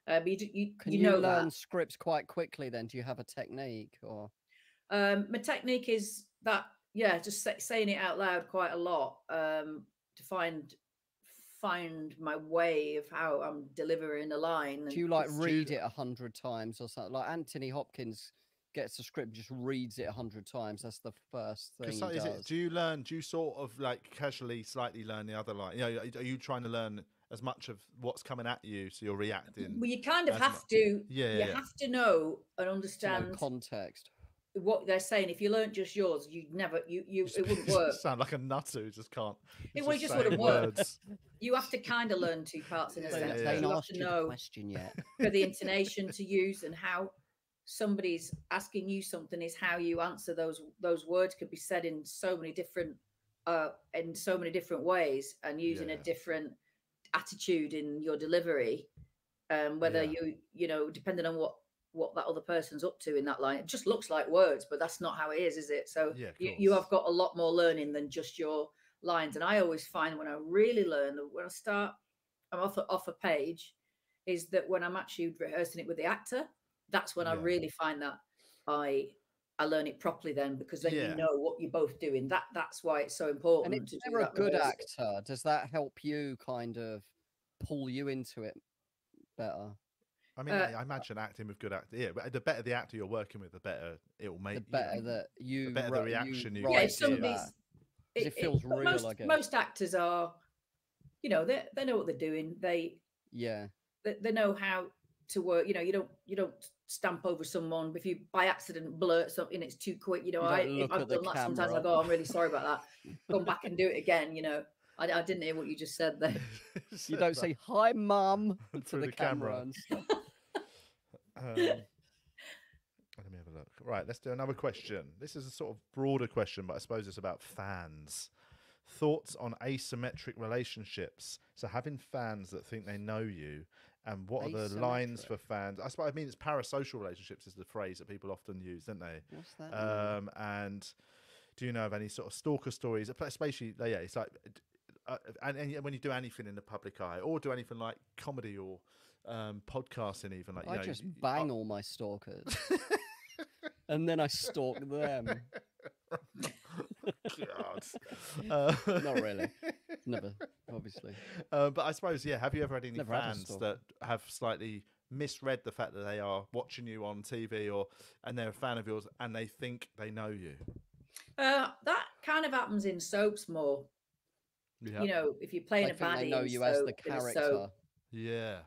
But
Can you learn scripts quite quickly? Then do you have a technique or?
My technique is that just saying it out loud quite a lot to find my way of how I'm delivering a line.
Do you like read it 100 times or something? Like Anthony Hopkins gets a script, just reads it 100 times. That's the first thing he does.
Do you sort of like casually, slightly learn the other line? You know, are you trying to learn as much of what's coming at you, so you're reacting.
Well, you kind of
as
have
much.
to.
Yeah,
You
yeah.
have to know and
To know
understand
context.
what they're saying. If you learnt just yours, you'd never. It wouldn't
You
work.
sound like a nutter who just can't.
It
who's
just
saying
wouldn't work.
words.
You have to kind of learn two parts in a
Yeah,
sense.
yeah,
They ain't
You have
asked
to
you the
know
question yet.
for the intonation to use and how somebody's asking you something is how you answer those words could be said in so many different ways and using a
Yeah.
different attitude in your delivery. Whether
Yeah.
you know, depending on what that other person's up to in that line, it just looks like words, but that's not how it is it? So
Yeah, of
you have
course.
got a lot more learning than just your lines. And I always find when I really learn, when I start, I'm off a page, is that when I'm actually rehearsing it with the actor, that's when I
Yeah.
really find that I learn it properly then, because then
Yeah.
you know what you're both doing. That's why it's so
And
important
if
to do
you're a
that
good
rehearsal.
actor, does that help you kind of pull you into it better?
I mean, I imagine acting with good actor. Yeah, but the better the actor you're working with, the better it will make.
The better that
the
you
better the reaction you
Yeah,
get.
if somebody's
that. 'Cause it feels
but
real, I guess.
most actors are, you know, they know what they're doing.
Yeah.
They know how to work. You know, you don't stamp over someone if you by accident blurt something. It's too quick. You know,
You don't
if
look
I've
at the
done that, sometimes I
camera.
go, I'm really sorry about that. Come back and do it again. You know, I didn't hear what you just said there.
You don't say hi, mum, to
Through
the
the
camera
camera.
and stuff.
Let me have a look. Right, let's do another question. This is a sort of broader question, but I suppose it's about fans. Thoughts on asymmetric relationships? So having fans that think they know you, and what are the lines for fans? I suppose, I mean, it's parasocial relationships is the phrase that people often use, don't they?
What's that mean?
And do you know of any sort of stalker stories? Especially, yeah, it's like, and when you do anything in the public eye, or do anything like comedy or podcasting, even like, you
I
know,
just bang all my stalkers. And then I stalk them.
God.
Not really. Never, obviously.
But I suppose, yeah, have you ever had any
Never had a
fans
stalker.
that have slightly misread the fact that they are watching you on TV and they're a fan of yours and they think they know you?
That kind of happens in soaps more.
Yeah.
You know, if you're playing
They
a
think they
baddie
know
in
you as the
soap, in a
character.
soap,
Yeah.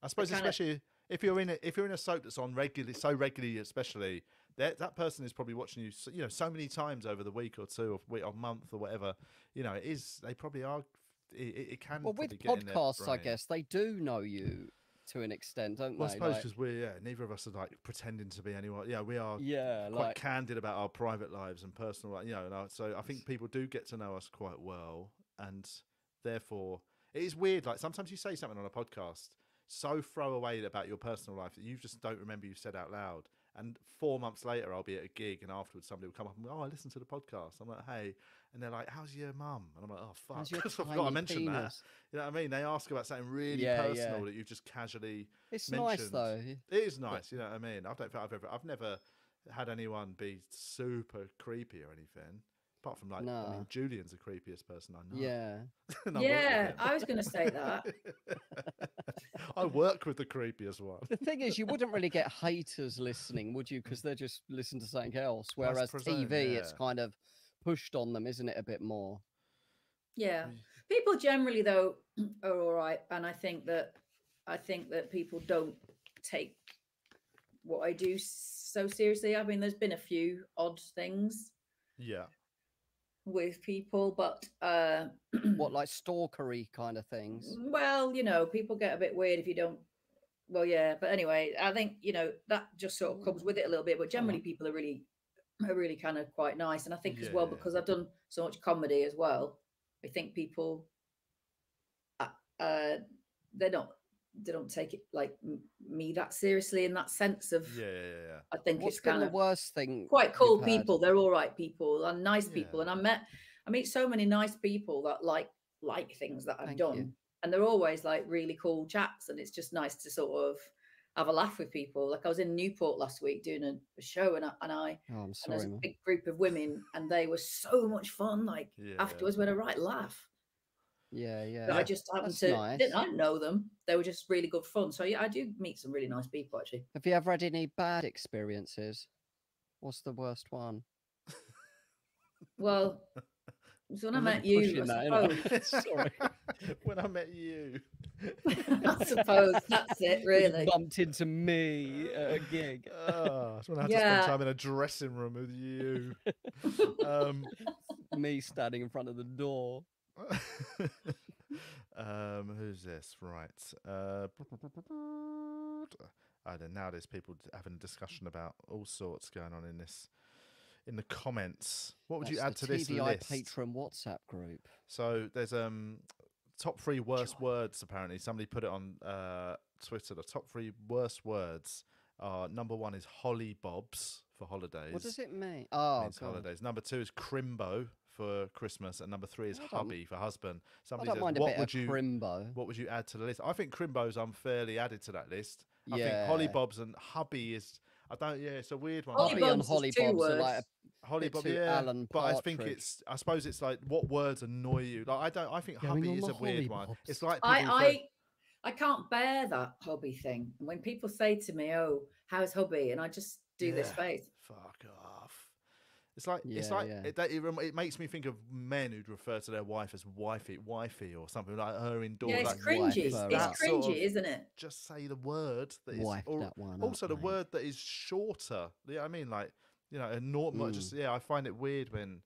I suppose
kinda-
especially if you're in a soap that's on regularly, especially that person is probably watching you, you know, so many times over the week or two or month or whatever. You know, they probably are. It can.
Well, with
probably get in their
podcasts, I
brain.
guess they do know you to an extent, don't
Well, I
they?
suppose
Like,
because neither of us are like pretending to be anyone. Yeah, we are
yeah,
quite
like
candid about our private lives and personal life. You know, so I think people do get to know us quite well, and therefore it is weird. Like sometimes you say something on a podcast so throwaway about your personal life that you just don't remember you've said out loud. And 4 months later, I'll be at a gig, and afterwards somebody will come up and go, "Oh, I listened to the podcast." I'm like, "Hey," and they're like, "How's your mum?" And I'm like, "Oh fuck,
how's your
I forgot I
tiny
mentioned that."
penis?
You know what I mean? They ask about something really
Yeah,
personal
yeah.
that you've just casually
It's
mentioned.
nice though.
It is nice, you know what I mean? I don't think I've never had anyone be super creepy or anything. Apart from like, I
Nah.
mean, Julian's the creepiest person I know.
Yeah.
And I work with
Yeah,
him.
I was going to say that.
I work with the creepiest one.
The thing is, you wouldn't really get haters listening, would you? Because they just listen to something else. Whereas
presume,
TV, it's
yeah.
kind of pushed on them, isn't it, a bit more?
Yeah, people generally though are all right, and I think that people don't take what I do so seriously. I mean, there's been a few odd things
Yeah.
with people, but
What, like stalkery kind of things?
well, you know, people get a bit weird if you don't. Well, yeah, but anyway, I think you know that just sort of comes with it a little bit. But generally, people are really kind of quite nice, and I think as well because I've done so much comedy as well. I think people, they don't take it like me that seriously in that sense of.
Yeah.
I think
What's
it's
been
kind
the
of
worst thing?
quite cool
you've had?
people. They're all right people and nice people,
Yeah.
and I meet so many nice people that like things that I've
Thank
done,
you.
and they're always like really cool chaps, and it's just nice to sort of have a laugh with people. Like I was in Newport last week doing a show, and
Oh, I'm
and
sorry,
there's a
man.
big group of women, and they were so much fun. Like afterwards, we had a right laugh.
Yeah,
But
yeah.
I just happened
That's
to
nice.
I didn't know them. They were just really good fun. So yeah, I do meet some really nice people actually.
Have you ever had any bad experiences? What's the worst one?
Well, So when I
I'm really
met you,
pushing
I
that,
suppose.
Sorry.
When I met you.
I suppose that's it,
You
really.
bumped into me at a gig.
That's when I had to spend
Yeah.
time in a dressing room with you.
Me standing in front of the door.
Who's this? Right. I don't know. Now there's people having a discussion about all sorts going on in the comments. What would you add
That's
to
the
this
TVI
list?
Patreon WhatsApp group.
So there's top 3 worst words. Apparently, somebody put it on Twitter. The top 3 worst words are: number 1 is holly bobs for holidays.
What does it mean? Oh,
Means
God.
holidays. Number 2 is crimbo for Christmas, and number 3 is
I don't-
hubby for husband.
I
Somebody
don't
says,
mind a
"What
bit
would
of
you?
crimbo.
What would you add to the list?" I think crimbo's unfairly added to that list. I think
Yeah.
holly bobs and hubby is. I don't. Yeah, it's a weird one.
Holly
Hubby
bobs
and
is
Holly
2
Bobs are like
words.
Holly
bit
bob,
too
yeah.
Alan
But I think
Partridge.
it's. I suppose it's like what words annoy you. Like I don't. I think
Going
hubby
on
is
the
a weird
Holly
one.
Bobs.
It's like people
I can't bear that hubby thing. And when people say to me, "Oh, how's hubby?" and I just do this
Yeah.
face.
Fuck off. It's like
Yeah.
it makes me think of men who'd refer to their wife as wifey or something like her indoors.
Yeah, it's
like,
cringy.
wife,
It's
that sort
cringy,
of-
isn't it?
just say the word that is,
Wife
or
that one
also
up,
the
mate.
word that is shorter. Yeah, I mean, like a not just I find it weird when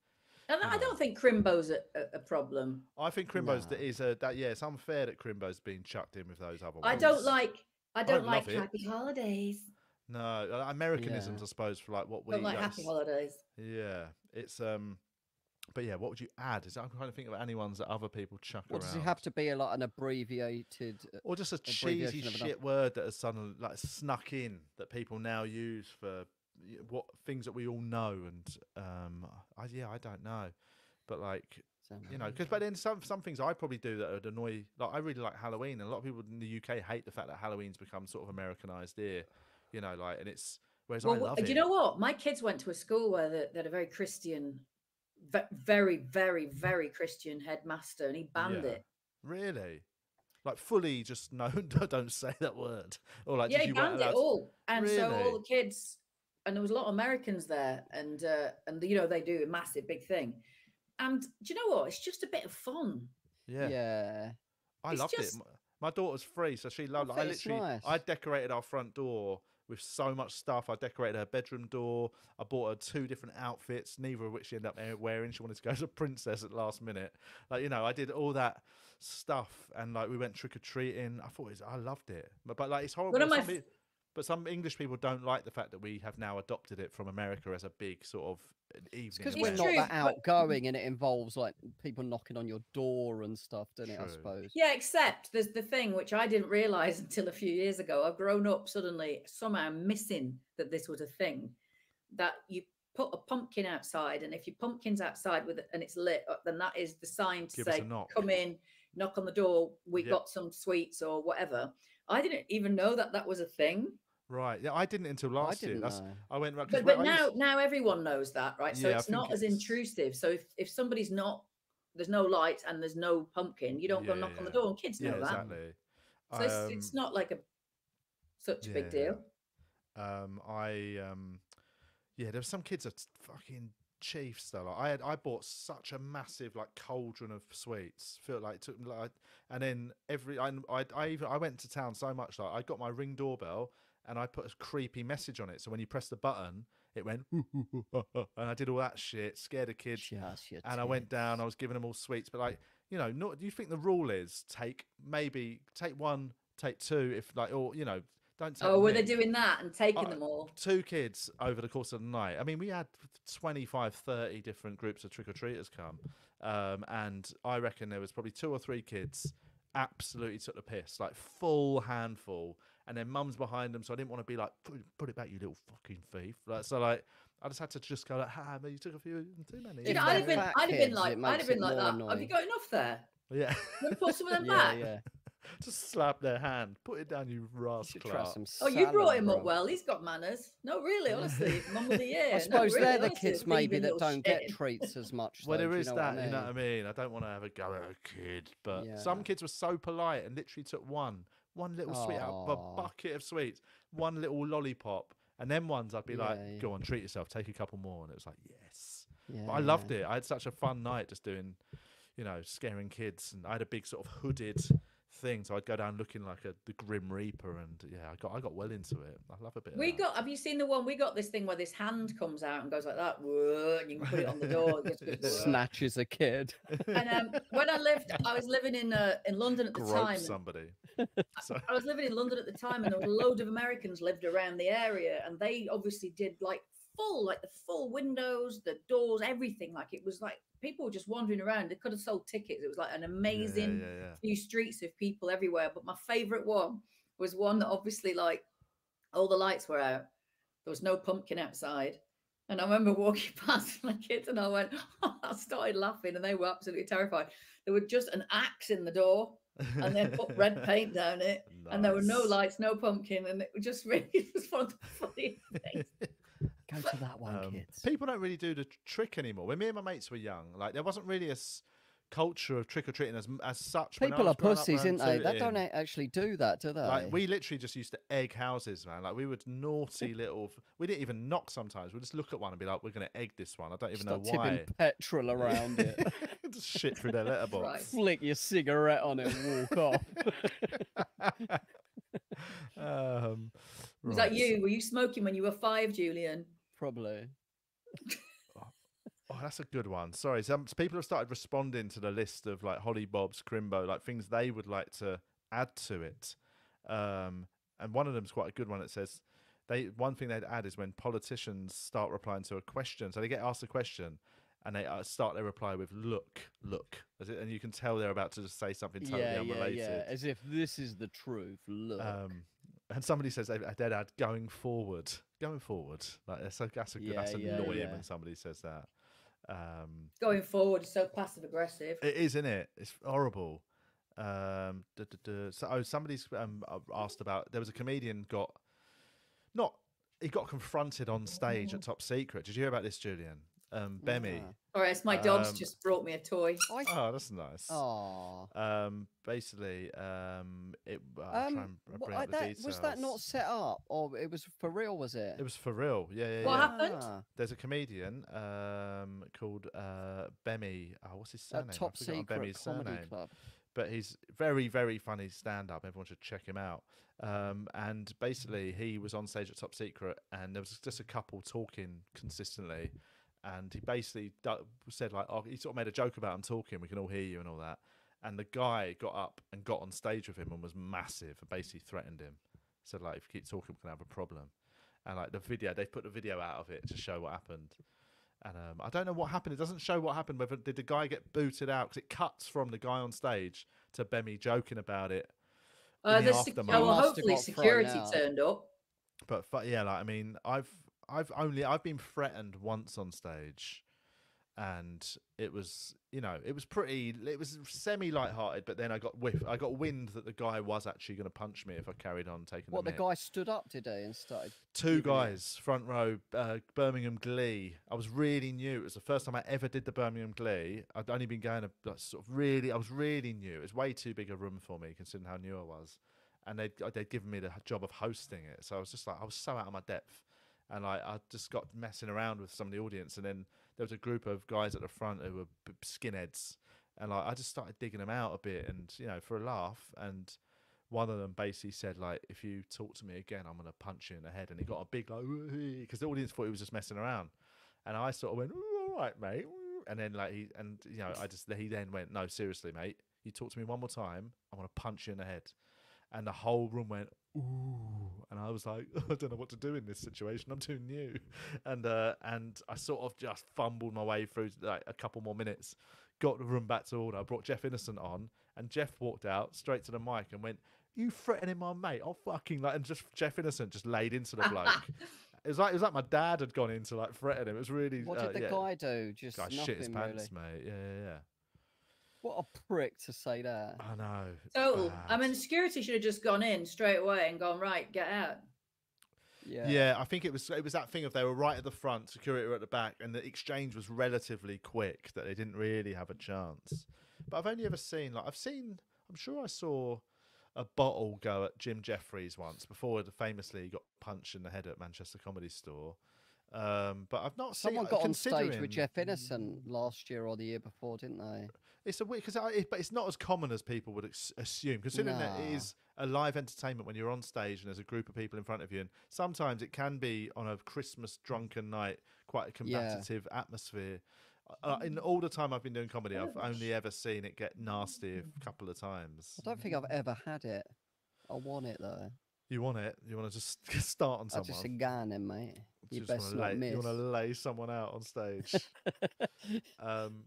And I don't think crimbo's a problem.
I think Crimbo's
No.
it's unfair that Crimbo's being chucked in with those other ones.
I don't like
love it.
happy holidays.
No, Americanisms,
Yeah.
I suppose, for like what we
Don't like happy holidays.
Yeah, it's but yeah, what would you add? I'm trying to think of any ones that other people chuck
What
around.
does it have to be? Like an abbreviated.
Or just a cheesy
abbreviation of
shit word that has suddenly like snuck in that people now use for what things that we all know, and I don't know, but like because but then some things I probably do that would annoy. Like I really like Halloween, and a lot of people in the UK hate the fact that Halloween's become sort of Americanized here, like, and it's whereas I love it.
Do you know what? My kids went to a school where they had a very Christian, very, very, very Christian headmaster, and he banned it.
Really? Like fully just no, don't say that word. Or like,
Yeah,
did
he
you weren't
banned it
allowed
all, and so all
Really?
the kids, and there was a lot of Americans there, and they do a massive big thing, and do you know what? It's just a bit of fun.
Yeah.
Yeah.
I
It's
loved
just-
it. My daughter's 3, so she loved it. I
It's
literally,
nice.
I decorated our front door with so much stuff. I decorated her bedroom door. I bought her 2 different outfits, neither of which she ended up wearing. She wanted to go as a princess at the last minute. Like, I did all that stuff, and like we went trick or treating. I loved it, but like it's horrible.
One of my
But some English people don't like the fact that we have now adopted it from America as a big sort of evening.
Because
It's
we're
event.
not
true,
that
but-
outgoing, and it involves like people knocking on your door and stuff, doesn't it? I
True.
suppose.
Yeah, except there's the thing which I didn't realize until a few years ago. I've grown up suddenly somehow missing that this was a thing, that you put a pumpkin outside, and if your pumpkin's outside with it and it's lit up, then that is the sign to
Give us
say,
a knock.
come in, knock on the door, we
Yep.
got some sweets or whatever. I didn't even know that was a thing.
Right. Yeah, I didn't until
I
last year.
didn't know.
I went right.
But now everyone knows that, right? So
Yeah, I
it's not
think
as
it's-
intrusive. So if somebody's not, there's no light and there's no pumpkin, you don't go knock on the door, and kids know that.
exactly.
So it's not like such a big deal.
There were some kids that fucking chiefs though. Like I bought such a massive like cauldron of sweets. Feel like it took me like, and then I went to town so much. Like I got my Ring doorbell and I put a creepy message on it. So when you press the button, it went and I did all that shit, scared the kids.
Just your
And I went
tits.
down. I was giving them all sweets, but like not. Do you think the rule is take 1, take 2, if like, or don't take.
Oh,
the
were they
mick.
doing that and taking them all?
2 kids over the course of the night. I mean, we had 25, 30 different groups of trick-or-treaters come. And I reckon there was probably 2 or 3 kids absolutely took the piss, like full handful. And then mum's behind them, so I didn't want to be like, put it back, you little fucking thief. Like, so like, I just had to just go like, but you took a few too many.
If
I'd have
they're
been,
fat
I'd have been
kids,
like,
it
I'd
makes
have been
it
like
more
that. Have you
annoying.
got enough there?
Yeah.
You want to put some of them
Yeah,
back?
yeah.
Just slap their hand. Put it down, you
You should try
rascal.
some
Oh, you brought
salad,
him
bro.
up well. He's got manners. No, really, honestly, mum of the year.
I
No,
suppose
really,
they're the
honestly,
kids maybe
thieving
that
little
don't get
shit.
treats as much.
Well,
though,
there
do you
is
know
that,
what I
you know what I
mean?
mean? I don't want to have a go at a kid, but
Yeah.
some kids were so polite and literally took one little sweet out of a
Aw.
bucket of sweets, one little lollipop, and then ones I'd be like,
Yeah, yeah.
go on, treat yourself, take a couple more, and it was like, yes.
Yeah,
But I loved it. I had such a fun night just doing, scaring kids, and I had a big sort of hooded thing, so I'd go down looking like the Grim Reaper, and I got well into it. I love a bit of that.
Have you seen the one? We got this thing where this hand comes out and goes like that. Whoa, and you can put it on the door. It just goes, whoa.
Snatches a kid.
And when I was living in London at the
Grope
time.
somebody.
I was living in London at the time, and there was a load of Americans lived around the area, and they obviously did the full windows, the doors, everything. Like it was like people were just wandering around. They could have sold tickets. It was like an amazing few streets of people everywhere. But my favorite one was one that obviously like all the lights were out. There was no pumpkin outside. And I remember walking past my kids and I went, I started laughing and they were absolutely terrified. There was just an axe in the door and they put red paint down it. Nice. And there were no lights, no pumpkin. And it was just really just one of the funniest things.
Go to that one, kids.
People don't really do the trick anymore. When me and my mates were young, like there wasn't really a culture of trick-or-treating as such.
People are pussies, aren't they? They don't actually do that, do they?
Like we literally just used to egg houses, man. Like we would naughty little. We didn't even knock sometimes. We'd just look at one and be like, "We're going to egg this one." I don't even know why.
Tipping petrol around it.
Just shit through their letterbox.
Right.
Flick your cigarette on it and walk off.
Was that you? Were you smoking when you were 5, Julian?
Probably.
Oh, that's a good one. Sorry, some people have started responding to the list of like Holly Bob's Crimbo, like things they would like to add to it. And one of them's quite a good one. It says one thing they'd add is when politicians start replying to a question. So they get asked a question and they start their reply with "look," and you can tell they're about to just say something totally unrelated.
Yeah, as if this is the truth. Look.
And somebody says they'd add going forward. Like that's annoying when somebody says that.
Going forward is so passive aggressive.
It is, isn't it? It's horrible. So somebody's asked about, there was a comedian got confronted on stage at Top Secret. Did you hear about this, Julian? Bemmy.
All right, my dog's just brought me a toy.
Oh, that's nice.
Oh.
Basically, I'll try and bring up the details.
Was that not set up, or it was for real? Was it?
It was for real. Yeah.
What happened?
There's a comedian called Bemmy. Oh, what's his surname?
Top Secret
Bemmy's
Comedy
surname.
Club.
But he's very, very funny stand-up. Everyone should check him out. And basically, he was on stage at Top Secret, and there was just a couple talking consistently. And he basically said, like, he sort of made a joke about him talking. We can all hear you and all that. And the guy got up and got on stage with him and was massive and basically threatened him. Said, like, if you keep talking, we're going to have a problem. And, like, they put the video out of it to show what happened. And I don't know what happened. It doesn't show what happened. Whether did the guy get booted out? Because it cuts from the guy on stage to Bemmy joking about it.
Hopefully security turned up.
But yeah, like I mean, I've been threatened once on stage, and it was semi lighthearted. But then I got wind that the guy was actually going to punch me if I carried on taking.
What, the guy stood up today and started?
Two guys, front row, Birmingham Glee. I was really new. It was the first time I ever did the Birmingham Glee. I'd only been going I was really new. It was way too big a room for me considering how new I was, and they'd given me the job of hosting it. So I was just like, I was so out of my depth. And I just got messing around with some of the audience, and then there was a group of guys at the front who were skinheads, and I just started digging them out a bit, and for a laugh. And one of them basically said, like, if you talk to me again, I'm gonna punch you in the head. And he got a big like, because the audience thought he was just messing around, and I sort of went, all right, mate. And then he then went, no, seriously, mate, you talk to me one more time, I'm gonna punch you in the head. And the whole room went, ooh. And I was like, I don't know what to do in this situation. I'm too new. And I sort of just fumbled my way through like a couple more minutes, got the room back to order. I brought Jeff Innocent on, and Jeff walked out straight to the mic and went, you threatening my mate? I'll fucking like, and just Jeff Innocent just laid into the bloke. It was like my dad had gone in to like threaten him. It was really.
What did the guy do? Just
guy
nothing,
shit his pants,
really.
mate. Yeah.
What a prick to say that.
I know.
Total. I mean, security should have just gone in straight away and gone, right, get out.
Yeah, I think it was that thing of they were right at the front, security were at the back, and the exchange was relatively quick that they didn't really have a chance. But I've only ever seen, I'm sure I saw a bottle go at Jim Jeffries once before famously he got punched in the head at Manchester Comedy Store. But I've not
Someone
seen.
got on stage with
considering-
Jeff Innocent last year or the year before, didn't they?
It's a weird because, but it's not as common as people would assume. Considering that it
Nah.
is a live entertainment when you're on stage and there's a group of people in front of you, and sometimes it can be on a Christmas drunken night, quite a combative atmosphere. In all the time I've been doing comedy, I've only ever seen it get nasty a couple of times.
I don't think I've ever had it. I want it though.
You want it? You want to just start on
I
someone?
just again, then, mate. You
just
best
wanna
not
lay,
miss.
You want to lay someone out on stage.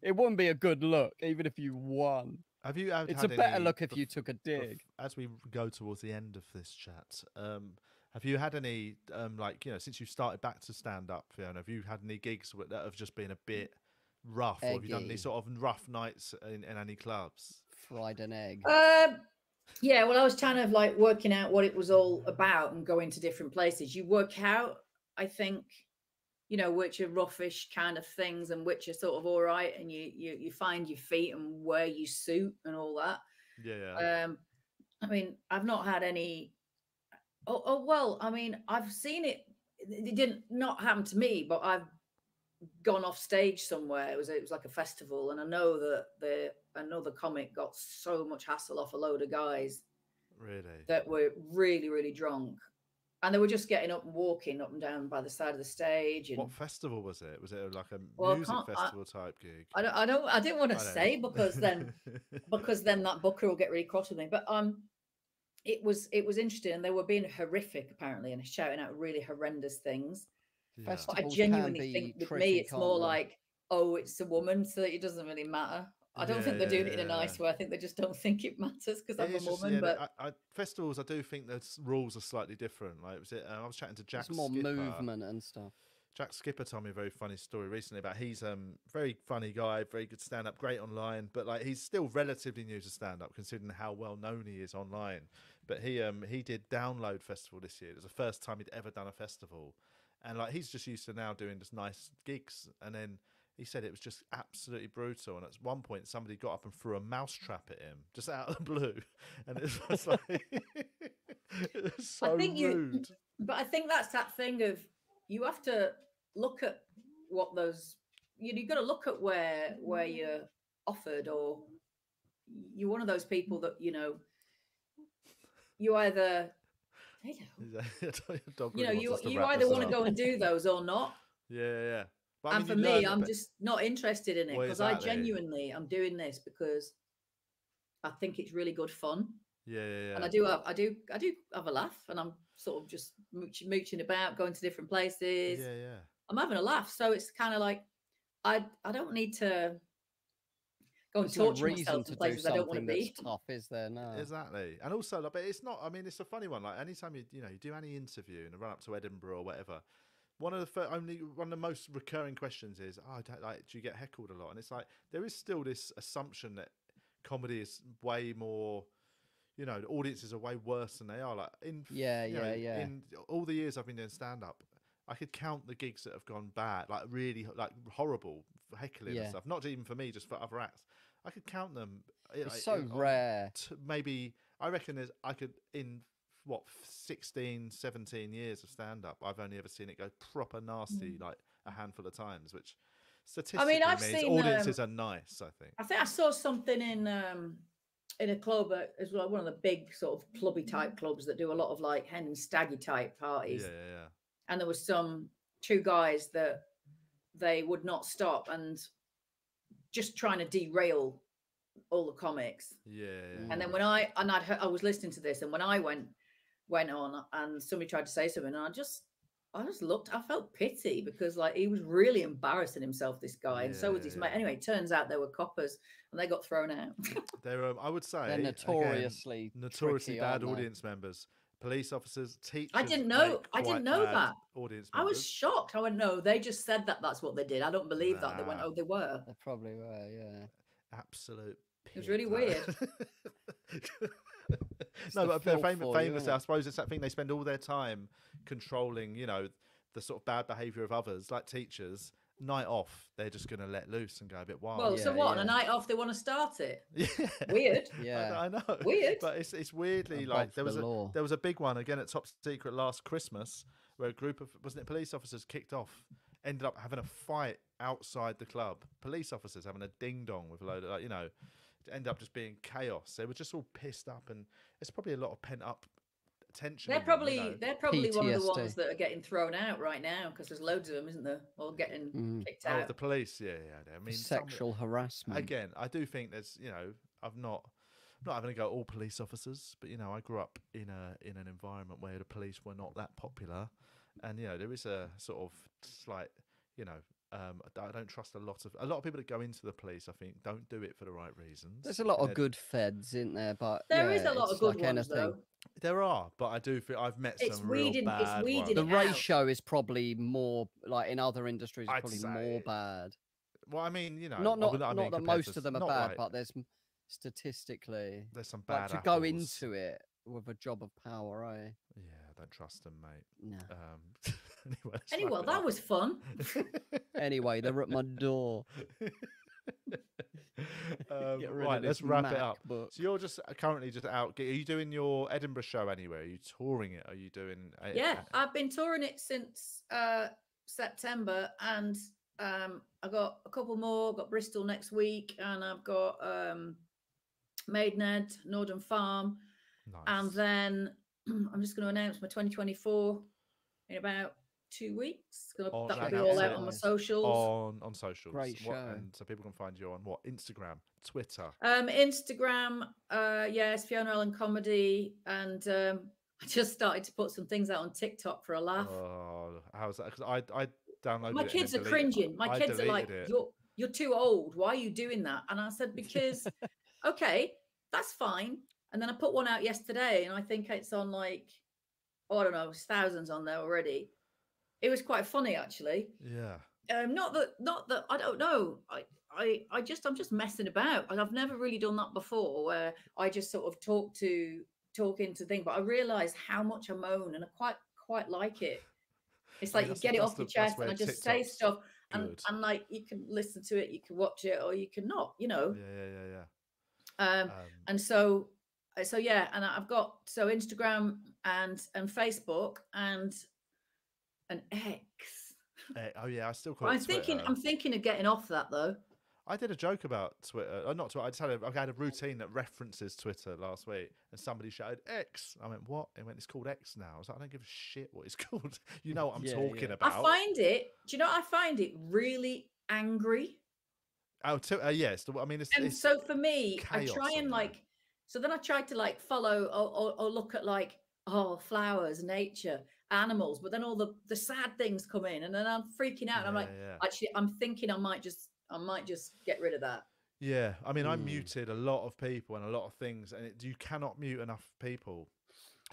It wouldn't be a good look, even if you won.
Have you? Had
It's a better
any
look if you took a dig.
As we go towards the end of this chat, have you had any like, since you started back to stand up, Fiona? Have you had any gigs that have just been a bit rough, or have you done any
Eggy.
sort of rough nights in any clubs?
Fried an egg.
Yeah, well, I was kind of like working out what it was all about and going to different places. You work out, I think, which are roughish kind of things and which are sort of all right, and you find your feet and where you suit and all that.
Yeah.
I mean, I've not had any. Oh well, I mean, I've seen it. It didn't not happen to me, but I've gone off stage somewhere. It was like a festival, and I know that another comic got so much hassle off a load of guys
Really?
that were really, really drunk, and they were just getting up and walking up and down by the side of the stage. And
What festival was it? Was it like a
Well, I
music
can't-
festival type gig?
I didn't want to
I don't
say
know.
because then that booker will get really cross with me. But it was interesting, and they were being horrific apparently and shouting out really horrendous things.
Yeah.
But I
Festivals
genuinely
can
think
be
with me,
tricky,
it's
can't
more
they?
like, oh, it's a woman, so it doesn't really matter. I don't think they're doing it in a nice way. I think they just don't think it matters because I'm
It
a
is just-
woman.
yeah,
But
festivals, I do think the rules are slightly different. Like, I was chatting to Jack
It's more
Skipper.
movement and stuff.
Jack Skipper told me a very funny story recently about he's very funny guy, very good stand up, great online, but like he's still relatively new to stand up considering how well known he is online. But he did Download Festival this year. It was the first time he'd ever done a festival, and like he's just used to now doing just nice gigs. And then he said it was just absolutely brutal. And at one point, somebody got up and threw a mousetrap at him just out of the blue, and it was like it was so rude.
But I think that's that thing of you have to look at what those you've got to look at where you're offered, or you're one of those people that you either you either want to go and do those or not.
Yeah. But, I
And
mean,
for
you
me,
learn
I'm
it,
just not interested in it
Well,
because I
exactly.
genuinely I'm doing this because I think it's really good fun.
yeah.
And I do have a laugh, and I'm sort of just mooching about, going to different places.
Yeah.
I'm having a laugh, so it's kind of like I don't need to go and
There's no
torture
reason
myself
to
in
do
places I don't want to
something that's
be.
tough, is there? No.
Exactly. And also, like, but it's not. I mean, it's a funny one. Like, anytime you do any interview and run up to Edinburgh or whatever, one of the most recurring questions is, "Oh, do you get heckled a lot?" And it's like there is still this assumption that comedy is way more. The audiences are way worse than they are. Like in In all the years I've been doing stand up, I could count the gigs that have gone bad, like really like horrible heckling and stuff. Not even for me, just for other acts. I could count them.
It's so rare.
Maybe I reckon I could in 16, 17 years of stand up, I've only ever seen it go proper nasty like a handful of times, which statistically
I've
means
seen,
audiences are nice. I think.
I think I saw something in a club as well, one of the big sort of clubby type clubs that do a lot of like hen and staggy type parties.
Yeah.
And there was two guys that they would not stop and just trying to derail all the comics.
Yeah.
And then when I was listening to this, and when I went on and somebody tried to say something, and I just looked, I felt pity because like he was really embarrassing himself, this guy, and so was his mate. Anyway, it turns out they were coppers and they got thrown out.
They're I would say
They're notoriously
notoriously
tricky,
bad
aren't they?
audience members. Police officers, teachers.
I didn't know
make quite
that.
bad audience
I was
members.
shocked. I went, no, they just said that's what they did. I don't believe that. They went,
Nah.
oh, they were.
They probably were, yeah.
Absolute.
It was really
pig,
weird.
that.
It's
No,
the
but they're
filth for you,
famous.
innit?
I suppose it's that thing they spend all their time controlling. The sort of bad behaviour of others, like teachers. Night off, they're just going to let loose and go a bit wild.
Well, so
yeah,
what? On
yeah.
a night off, they want to start it.
Yeah.
Weird.
Yeah.
I know.
Weird.
But it's weirdly
Above
like there
the law.
was a big one again at Top Secret last Christmas. where a group of, wasn't it, police officers kicked off, ended up having a fight outside the club. Police officers having a ding dong with a load of, like, you know, it ended up just being chaos. They were just all pissed up, and it's probably a lot of pent up tension.
They're
in them,
probably
you know.
they're probably one of the
PTSD.
ones that are getting thrown out right now because there's loads of them, isn't there? All getting kicked
Oh,
out.
the police, yeah. I mean,
Sexual harassment.
again, I do think there's, you know, I'm not having to go all police officers, but you know, I grew up in an environment where the police were not that popular, and you know, there is a sort of slight, you know, I don't trust a lot of people that go into the police. I think don't do it for the right reasons.
There's a lot
And
of good feds, isn't there? But
There is
yeah,
a lot of
it's
good
like
ones,
anything.
though.
there are, but I do feel I've met
It's
some real
weeding- it's
bad
weeding
The
it
ones.
out.
ratio is probably more like in other industries,
I'd
probably
say-
more bad.
Well, I mean, you know,
Not
I mean,
that
compared
most
to-
of them are
not
bad,
like-
but there's statistically
there's some
like
bad
to go
apples.
into it with a job of power, eh?
Yeah, I don't trust them, mate.
No.
Anyway, let's
Anyway,
wrap it
that
up.
was fun.
Anyway, they're at my door. Get rid of
Right, let's
this
wrap it up.
MacBook.
So you're just currently just out. Are you doing your Edinburgh show anywhere? Are you touring it? Are you doing?
Yeah, I've been touring it since September, and I got a couple more. Got Bristol next week, and I've got Maidenhead, Northern Farm,
nice.
and then I'm just going to announce my 2024 in about 2 weeks.
Oh,
That'll
that-
be all
that's
out
it.
on my
Nice.
socials.
on socials.
Great show.
And so people can find you on what? Instagram, Twitter.
Instagram, yes, Fiona Ellen Comedy, and I just started to put some things out on TikTok for a laugh.
Oh, how's that? Because I downloaded.
My
it and
kids are
then deleted it.
cringing. My
I
kids are like,
deleted it.
you're too old. Why are you doing that? And I said, because, okay, that's fine. And then I put one out yesterday, and I think it's on like, oh, I don't know, it's thousands on there already. It was quite funny, actually.
Yeah.
Not that I don't know. I'm just messing about, and I've never really done that before, where I just sort of talk into things. But I realise how much I moan, and I quite like it. It's
I
like
mean,
you get it off your
that's
chest,
where
and I just say
TikTok's
stuff, and
good.
like you can listen to it, you can watch it, or you can not. You know.
Yeah.
And so yeah, and I've got Instagram and Facebook and X.
Oh yeah, I still call it Twitter.
I'm thinking of getting off that though.
I did a joke about Twitter. Not Twitter. I had a routine that references Twitter last week, and somebody shouted X. I went, what? It went, it's called X now. I was like, I don't give a shit what it's called. You know what I'm
Yeah,
talking
yeah.
about.
I find it. Do you know? I find it really angry.
Oh, yes. I mean,
And
it's
so for me, I
chaos
try
on
and
there.
like. So then I try to like follow or look at like flowers, nature, animals, but then all the sad things come in, and then I'm freaking out. And I'm like, actually, I'm thinking I might just get rid of that.
Yeah, I mean, I
Mm.
muted a lot of people and a lot of things, and you cannot mute enough people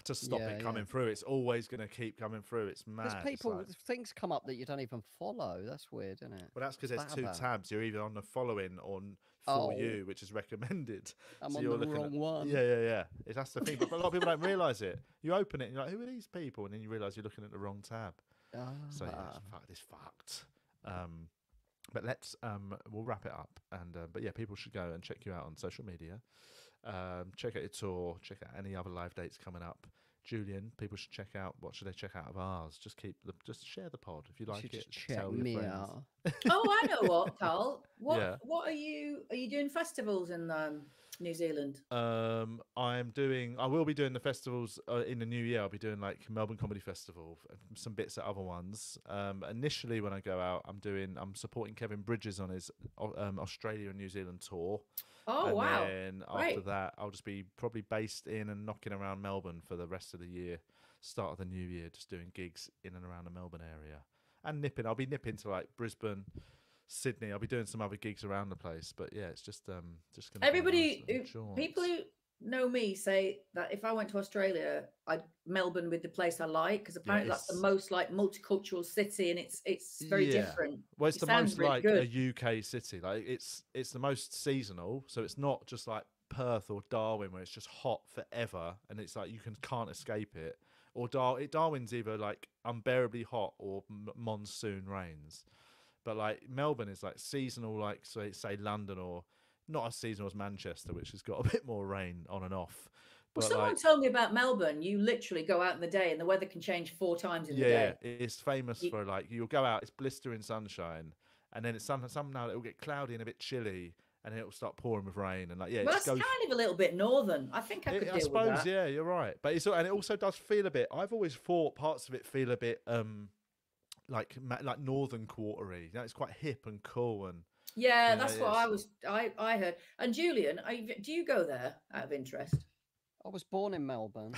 to stop
Yeah,
it
yeah.
coming through. It's always going to keep coming through. It's mad.
There's
It's
people,
like-
things come up that you don't even follow. That's weird, isn't it?
well, that's because
What's
there's
that
two
about?
tabs. You're either on the following or for
Oh.
you, which is recommended.
I'm
So
on
you're
the
looking
wrong
at-
one.
Yeah. That's the thing. But a lot of people don't realise it. You open it and you're like, who are these people? And then you realise you're looking at the wrong tab. So yeah, it's fucked. But let's we'll wrap it up. And but yeah, people should go and check you out on social media. Check out your tour. Check out any other live dates coming up. Julian, people should check out. What should they check out of ours? Just share the pod if you
You
like
should
it.
just check
tell your
me
friends.
out.
Oh, I know what, Carl.
Yeah.
What are you doing festivals in New Zealand?
I will be doing the festivals in the new year. I'll be doing like Melbourne Comedy Festival, some bits at other ones. Initially, when I go out, I'm supporting Kevin Bridges on his Australia and New Zealand tour.
Oh
and
wow.
then after
Great.
that, I'll just be probably based in and knocking around Melbourne for the rest of the year. Start of the new year, just doing gigs in and around the Melbourne area. And I'll be nipping to like Brisbane, Sydney. I'll be doing some other gigs around the place. But yeah, it's just gonna be
Everybody,
nice and
people
jaunt.
who know me say that if I went to Australia, Melbourne would be the place I like, because apparently that's the
it's-
most like multicultural city, and it's very
Yeah.
different.
Well, it's
It
the
sounds
most
really
like
good.
a UK city. Like it's the most seasonal, so it's not just like Perth or Darwin where it's just hot forever and it's like you can't escape it. Or Darwin's either like unbearably hot or monsoon rains. But like Melbourne is like seasonal, like say London, or not as seasonal as Manchester, which has got a bit more rain on and off.
Well,
But
someone
like,
told me about Melbourne. You literally go out in the day and the weather can change 4 times in the
yeah,
day.
it's famous
You,
for like you'll go out, it's blistering sunshine, and then it's somehow it'll get cloudy and a bit chilly, and then it'll start pouring with rain, and like yeah, it
well,
just
that's
goes.
kind of a little bit northern. I think I could
I
deal with
suppose,
that.
yeah, you're right. But and it also does feel a bit. I've always thought parts of it feel a bit like northern quartery. You know, it's quite hip and cool, and
Yeah,
you know,
that's what I heard. And Julian, do you go there out of interest?
I was born in Melbourne.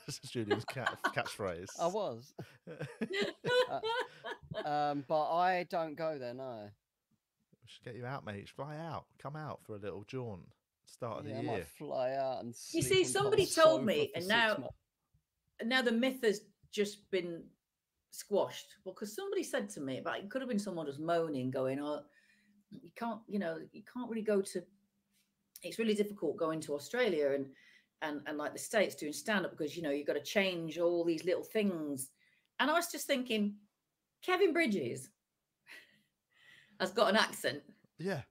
this is Julian's catchphrase.
I was. But I don't go there, no.
We should get you out, mate. Fly out, come out for a little jaunt. Start of
Yeah,
the
I
year.
might fly out and
You
sleep
see,
on
somebody
Carl's
told
sofa
me,
for
and
6 months.
now the myth has just been squashed. Well, because somebody said to me, but it could have been someone just moaning, going, "Oh, you can't really go to. It's really difficult going to Australia and like the States doing stand up because you've got to change all these little things." And I was just thinking, Kevin Bridges has got an accent,
Yeah.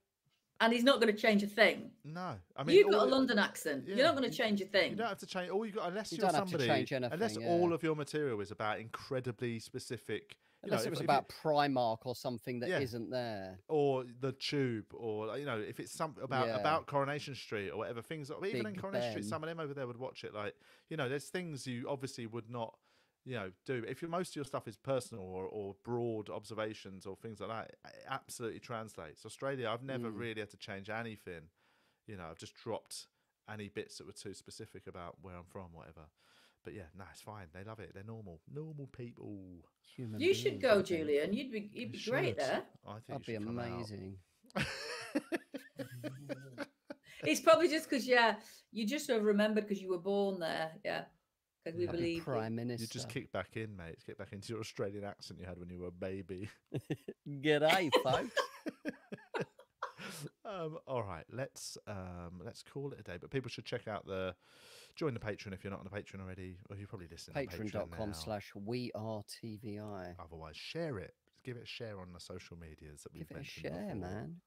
and he's not going to change a thing.
No, I mean
You've got a London accent.
yeah,
You're not going to change a thing.
You don't have to change. All you got, unless
You
you're
don't have to
somebody,
change anything,
unless
yeah.
all of your material is about incredibly specific.
Unless it was
if
about Primark or something that
Yeah.
not there.
or the Tube, or if it's something about
Yeah.
Coronation Street or whatever things. Even in
Big
Coronation Street,
Ben.
some of them over there would watch it. Like there's things you obviously would not. Do if most of your stuff is personal or broad observations or things like that, it absolutely translates. Australia, I've never really had to change anything. I've just dropped any bits that were too specific about where I'm from, whatever. But yeah, no, it's fine. They love it. They're normal people.
Human
You should
beings,
go,
I think.
Julian. You'd be
You
great
should.
there.
I think
That'd
you
be
should come out.
amazing.
It's probably just because you just sort of remembered because you were born there. Yeah, because we
I'd be
believe you.
Prime Minister.
You just kick back in, mate. Kick back into your Australian accent you had when you were a baby.
G'day, folks.
All right, let's call it a day. But people should join the Patreon if you're not on the Patreon already, or you're probably listening.
Patreon.com/WeAreTVI.
Otherwise, share it. Give it a share on the social medias that we've
Give it a
mentioned
share,
before.
man.